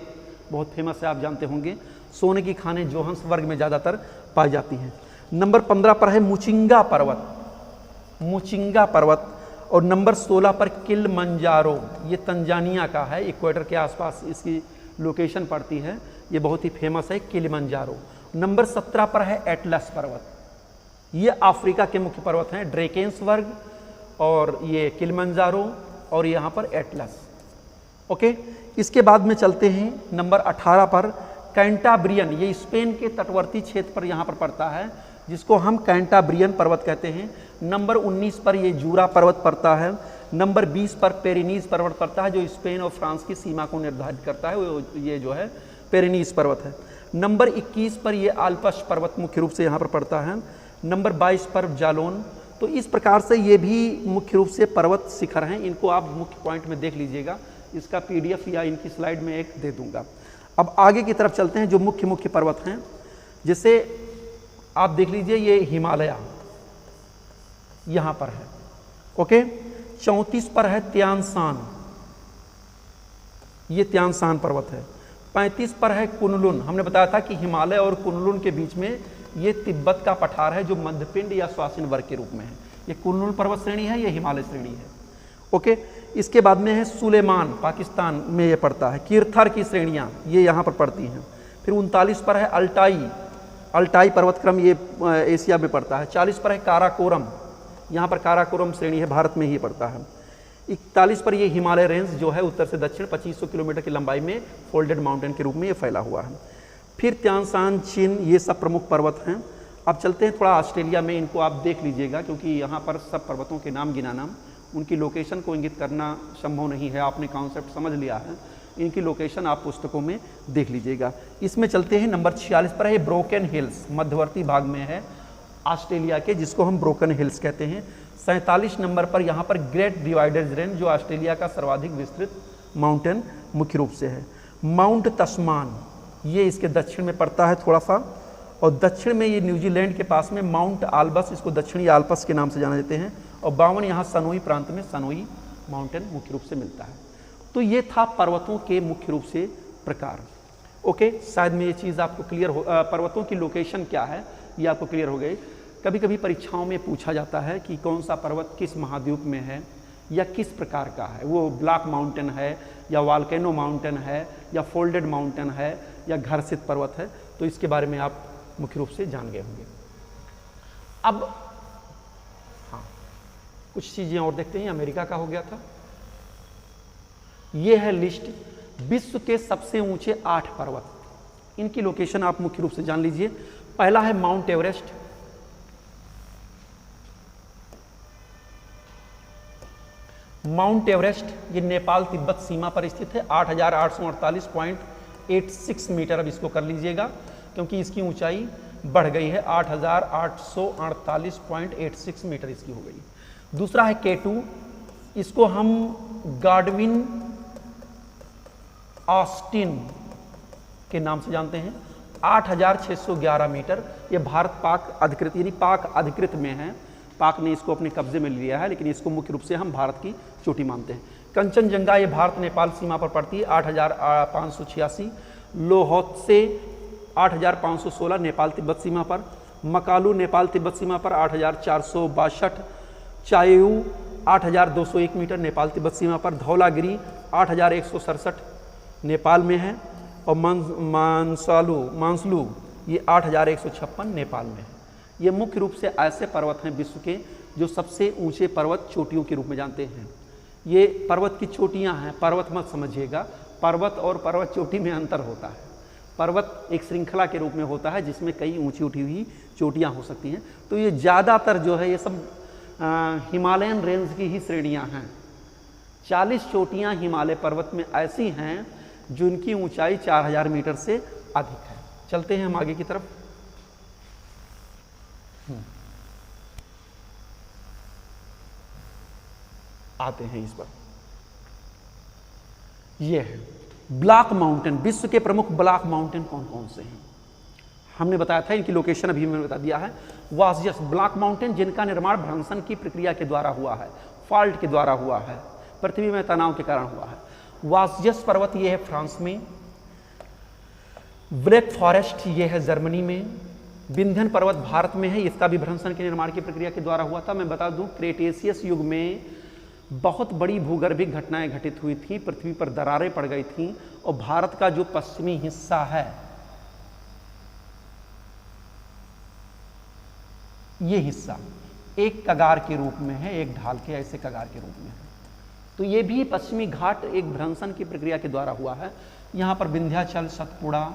बहुत फेमस है, आप जानते होंगे। सोने की खानें जोहान्सबर्ग में ज़्यादातर पाई जाती हैं। नंबर 15 पर है मुचिंगा पर्वत, मुचिंगा पर्वत, और नंबर 16 पर किलिमंजारो, ये तंजानिया का है, इक्वेटर के आसपास इसकी लोकेशन पड़ती है, ये बहुत ही फेमस है किलिमंजारो। नंबर 17 पर है एटलस पर्वत, ये अफ्रीका के मुख्य पर्वत हैं, ड्रेकेंसबर्ग और ये किलिमंजारो और यहाँ पर एटलस, ओके। इसके बाद में चलते हैं नंबर 18 पर कैंटाब्रियन, ये स्पेन के तटवर्ती क्षेत्र पर यहाँ पर पड़ता है, जिसको हम कैंटाब्रियन पर्वत कहते हैं। नंबर 19 पर ये जूरा पर्वत पड़ता है। नंबर 20 पर पेरिनीज पर्वत पड़ता है, जो स्पेन और फ्रांस की सीमा को निर्धारित करता है, वो ये जो है पेरिनीज पर्वत है। नंबर 21 पर ये आल्पस पर्वत मुख्य रूप से यहाँ पर पड़ता है। नंबर 22 पर जालोन। तो इस प्रकार से ये भी मुख्य रूप से पर्वत शिखर हैं, इनको आप मुख्य पॉइंट में देख लीजिएगा, इसका PDF या इनकी स्लाइड में एक दे दूंगा। अब आगे की तरफ चलते हैं, जो मुख्य मुख्य पर्वत हैं, जैसे आप देख लीजिए ये हिमालय यहाँ पर है, ओके। 34 पर है त्यानसान, ये त्यान शान पर्वत है। 35 पर है कुनलुन। हमने बताया था कि हिमालय और कुनलुन के बीच में ये तिब्बत का पठार है जो मध्यपिंड या स्वासीन वर्ग के रूप में है। ये कुनलुन पर्वत श्रेणी है, ये हिमालय श्रेणी है। ओके, इसके बाद में है सुलेमान, पाकिस्तान में ये पड़ता है। कीर्थर की श्रेणियाँ ये यहाँ पर पड़ती हैं। फिर 39 पर है अल्टाई, अल्टाई पर्वतक्रम, ये एशिया में पड़ता है। 40 पर है काराकोरम, यहाँ पर काराकोरम श्रेणी है, भारत में ही पड़ता है। 41 पर ये हिमालय रेंज जो है उत्तर से दक्षिण 2500 किलोमीटर की लंबाई में फोल्डेड माउंटेन के रूप में ये फैला हुआ है। फिर त्यान शान, चिन, ये सब प्रमुख पर्वत हैं। अब चलते हैं थोड़ा ऑस्ट्रेलिया में, इनको आप देख लीजिएगा क्योंकि यहाँ पर सब पर्वतों के नाम गिनाना, उनकी लोकेशन को इंगित करना संभव नहीं है। आपने कॉन्सेप्ट समझ लिया है, इनकी लोकेशन आप पुस्तकों में देख लीजिएगा। इसमें चलते हैं नंबर 46 पर है ब्रोकन हिल्स, मध्यवर्ती भाग में है ऑस्ट्रेलिया के, जिसको हम ब्रोकन हिल्स कहते हैं। 47 नंबर पर यहाँ पर ग्रेट डिवाइडर्स रेंज जो ऑस्ट्रेलिया का सर्वाधिक विस्तृत माउंटेन मुख्य रूप से है। माउंट तस्मान ये इसके दक्षिण में पड़ता है थोड़ा सा, और दक्षिण में ये न्यूजीलैंड के पास में माउंट आल्बस, इसको दक्षिणी आल्बस के नाम से जाना जाते हैं। और 52 यहाँ सनोई प्रांत में सनोई माउंटेन मुख्य रूप से मिलता है। तो ये था पर्वतों के मुख्य रूप से प्रकार। ओके, शायद में ये चीज़ आपको क्लियर हो, पर्वतों की लोकेशन क्या है ये आपको क्लियर हो गई। कभी कभी परीक्षाओं में पूछा जाता है कि कौन सा पर्वत किस महाद्वीप में है या किस प्रकार का है, वो ब्लॉक माउंटेन है या वॉल्केनो माउंटेन है या फोल्डेड माउंटेन है या घर्षित पर्वत है, तो इसके बारे में आप मुख्य रूप से जान गए होंगे। अब हाँ, कुछ चीज़ें और देखते हैं। अमेरिका का हो गया था, ये है लिस्ट विश्व के सबसे ऊंचे 8 पर्वत, इनकी लोकेशन आप मुख्य रूप से जान लीजिए। पहला है माउंट एवरेस्ट, माउंट एवरेस्ट ये नेपाल तिब्बत सीमा पर स्थित है। 8848.86 मीटर, अब इसको कर लीजिएगा क्योंकि इसकी ऊंचाई बढ़ गई है, 8848.86 मीटर इसकी हो गई। दूसरा है K2, इसको हम गाडविन ऑस्टिन के नाम से जानते हैं, 8611 मीटर। ये भारत पाक अधिकृत यानी पाक अधिकृत में है, पाक ने इसको अपने कब्जे में लिया है, लेकिन इसको मुख्य रूप से हम भारत की चोटी मानते हैं। कंचनजंगा ये भारत नेपाल सीमा पर पड़ती है, 8586। लोहोत्से 8516 नेपाल तिब्बत सीमा पर। मकालू नेपाल तिब्बत सीमा पर 8462। चायू 8201 मीटर नेपाल तिब्बत सीमा पर। धौलागिरी 8167 नेपाल में है। और मानसलू ये 8156 नेपाल में है। ये मुख्य रूप से ऐसे पर्वत हैं विश्व के जो सबसे ऊंचे पर्वत चोटियों के रूप में जानते हैं। ये पर्वत की चोटियां हैं, पर्वत मत समझिएगा, पर्वत और पर्वत चोटी में अंतर होता है। पर्वत एक श्रृंखला के रूप में होता है जिसमें कई ऊंची उठी हुई चोटियां हो सकती हैं। तो ये ज़्यादातर जो है ये सब हिमालयन रेंज की ही श्रेणियां हैं। 40 चोटियां हिमालय पर्वत में ऐसी हैं जिनकी ऊंचाई 4000 मीटर से अधिक है। चलते हैं हम आगे की तरफ। आते हैं इस पर, ये है ब्लॉक माउंटेन। विश्व के प्रमुख ब्लॉक माउंटेन कौन कौन से हैं हमने बताया था, इनकी लोकेशन अभी मैंने बता दिया है। वासियस ब्लॉक माउंटेन जिनका निर्माण भ्रंशन की प्रक्रिया के द्वारा हुआ है, फॉल्ट के द्वारा हुआ है, पृथ्वी में तनाव के कारण हुआ है। वासियस पर्वत ये है फ्रांस में। ब्लैक फॉरेस्ट ये है जर्मनी में। विंध्यन पर्वत भारत में है, इसका भी भ्रंशन के निर्माण की प्रक्रिया के द्वारा हुआ था। मैं बता दूं क्रेटेशियस युग में बहुत बड़ी भूगर्भिक घटनाएं घटित हुई थी, पृथ्वी पर दरारें पड़ गई थीं और भारत का जो पश्चिमी हिस्सा है ये हिस्सा एक कगार के रूप में है, एक ढाल के ऐसे कगार के रूप में है। तो ये भी पश्चिमी घाट एक भ्रंशन की प्रक्रिया के द्वारा हुआ है। यहाँ पर विंध्याचल, सतपुड़ा,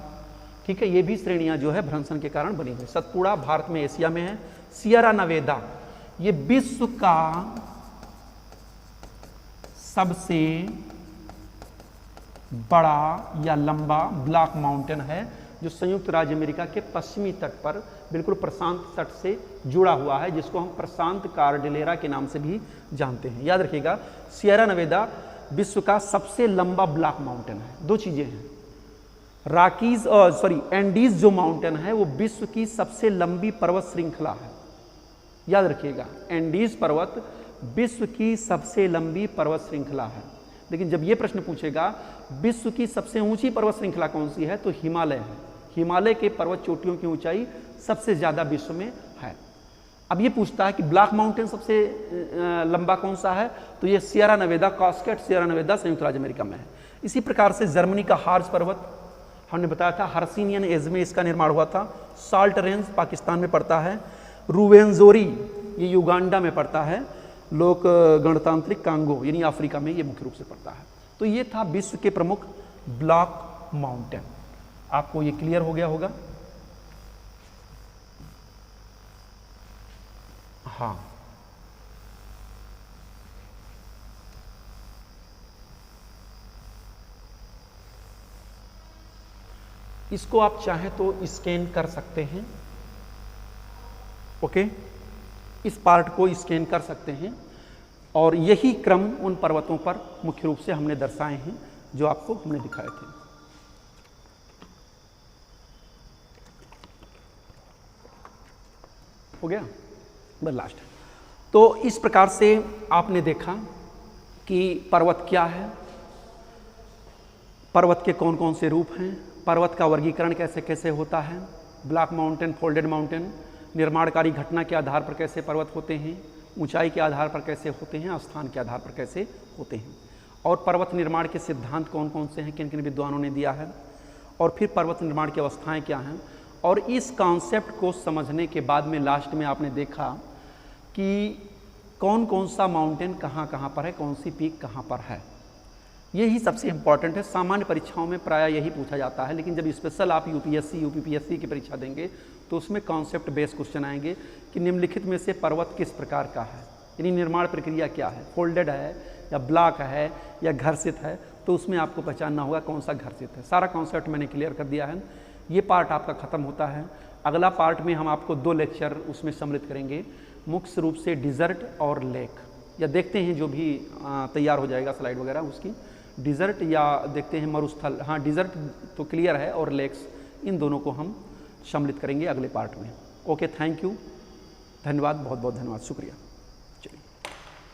ठीक है, ये भी श्रेणियां जो है भ्रंशन के कारण बनी हुई। सतपुड़ा भारत में एशिया में है। सियरा नवेदा ये विश्व का सबसे बड़ा या लंबा ब्लॉक माउंटेन है जो संयुक्त राज्य अमेरिका के पश्चिमी तट पर बिल्कुल प्रशांत तट से जुड़ा हुआ है, जिसको हम प्रशांत कार्डिलेरा के नाम से भी जानते हैं। याद रखिएगा, सियरा नवेदा विश्व का सबसे लंबा ब्लॉक माउंटेन है। दो चीजें हैं, रॉकीज एंडीज जो माउंटेन है वो विश्व की सबसे लंबी पर्वत श्रृंखला है। याद रखिएगा, एंडीज पर्वत विश्व की सबसे लंबी पर्वत श्रृंखला है। लेकिन जब ये प्रश्न पूछेगा विश्व की सबसे ऊंची पर्वत श्रृंखला कौन सी है, तो हिमालय है। हिमालय के पर्वत चोटियों की ऊंचाई सबसे ज़्यादा विश्व में है। अब ये पूछता है कि ब्लैक माउंटेन सबसे लंबा कौन सा है, तो ये सियरा नेवादा, कास्केड सियरा नेवादा संयुक्त राज्य अमेरिका में है। इसी प्रकार से जर्मनी का हार्ज पर्वत हमने बताया था, हर्सिनियन एज में इसका निर्माण हुआ था। साल्ट रेंज पाकिस्तान में पड़ता है। रूवेंजोरी ये युगांडा में पड़ता है। लोक गणतांत्रिक कांगो यानी अफ्रीका में ये मुख्य रूप से पड़ता है। तो ये था विश्व के प्रमुख ब्लैक माउंटेन। आपको ये क्लियर हो गया होगा। हाँ, इसको आप चाहें तो स्कैन कर सकते हैं। ओके, इस पार्ट को स्कैन कर सकते हैं और यही क्रम उन पर्वतों पर मुख्य रूप से हमने दर्शाए हैं जो आपको हमने दिखाए थे। हो गया, बस लास्ट। तो इस प्रकार से आपने देखा कि पर्वत क्या है, पर्वत के कौन कौन से रूप हैं, पर्वत का वर्गीकरण कैसे कैसे होता है, ब्लैक माउंटेन, फोल्डेड माउंटेन, निर्माणकारी घटना के आधार पर कैसे पर्वत होते हैं, ऊंचाई के आधार पर कैसे होते हैं, स्थान के आधार पर कैसे होते हैं, और पर्वत निर्माण के सिद्धांत कौन कौन से हैं, किन किन विद्वानों ने दिया है, और फिर पर्वत निर्माण की अवस्थाएं क्या हैं। और इस कॉन्सेप्ट को समझने के बाद में लास्ट में आपने देखा कि कौन कौन सा माउंटेन कहाँ कहाँ पर है, कौन सी पीक कहाँ पर है। यही सबसे इम्पॉर्टेंट है। सामान्य परीक्षाओं में प्रायः यही पूछा जाता है, लेकिन जब स्पेशल आप यूपीएससी, यूपीपीएससी की परीक्षा देंगे तो उसमें कॉन्सेप्ट बेस्ड क्वेश्चन आएंगे कि निम्नलिखित में से पर्वत किस प्रकार का है, यानी निर्माण प्रक्रिया क्या है, फोल्डेड है या ब्लॉक है या घर्षित है, तो उसमें आपको पहचानना होगा कौन सा घर्षित है। सारा कॉन्सेप्ट मैंने क्लियर कर दिया है। ये पार्ट आपका ख़त्म होता है। अगला पार्ट में हम आपको 2 लेक्चर उसमें सम्मिलित करेंगे, मुख्य रूप से डिज़र्ट और लेक, या देखते हैं जो भी तैयार हो जाएगा स्लाइड वगैरह उसकी, डिज़र्ट या देखते हैं मरुस्थल। हाँ, डिज़र्ट तो क्लियर है और लेक्स, इन दोनों को हम सम्मिलित करेंगे अगले पार्ट में। ओके, थैंक यू, धन्यवाद, बहुत बहुत धन्यवाद, शुक्रिया।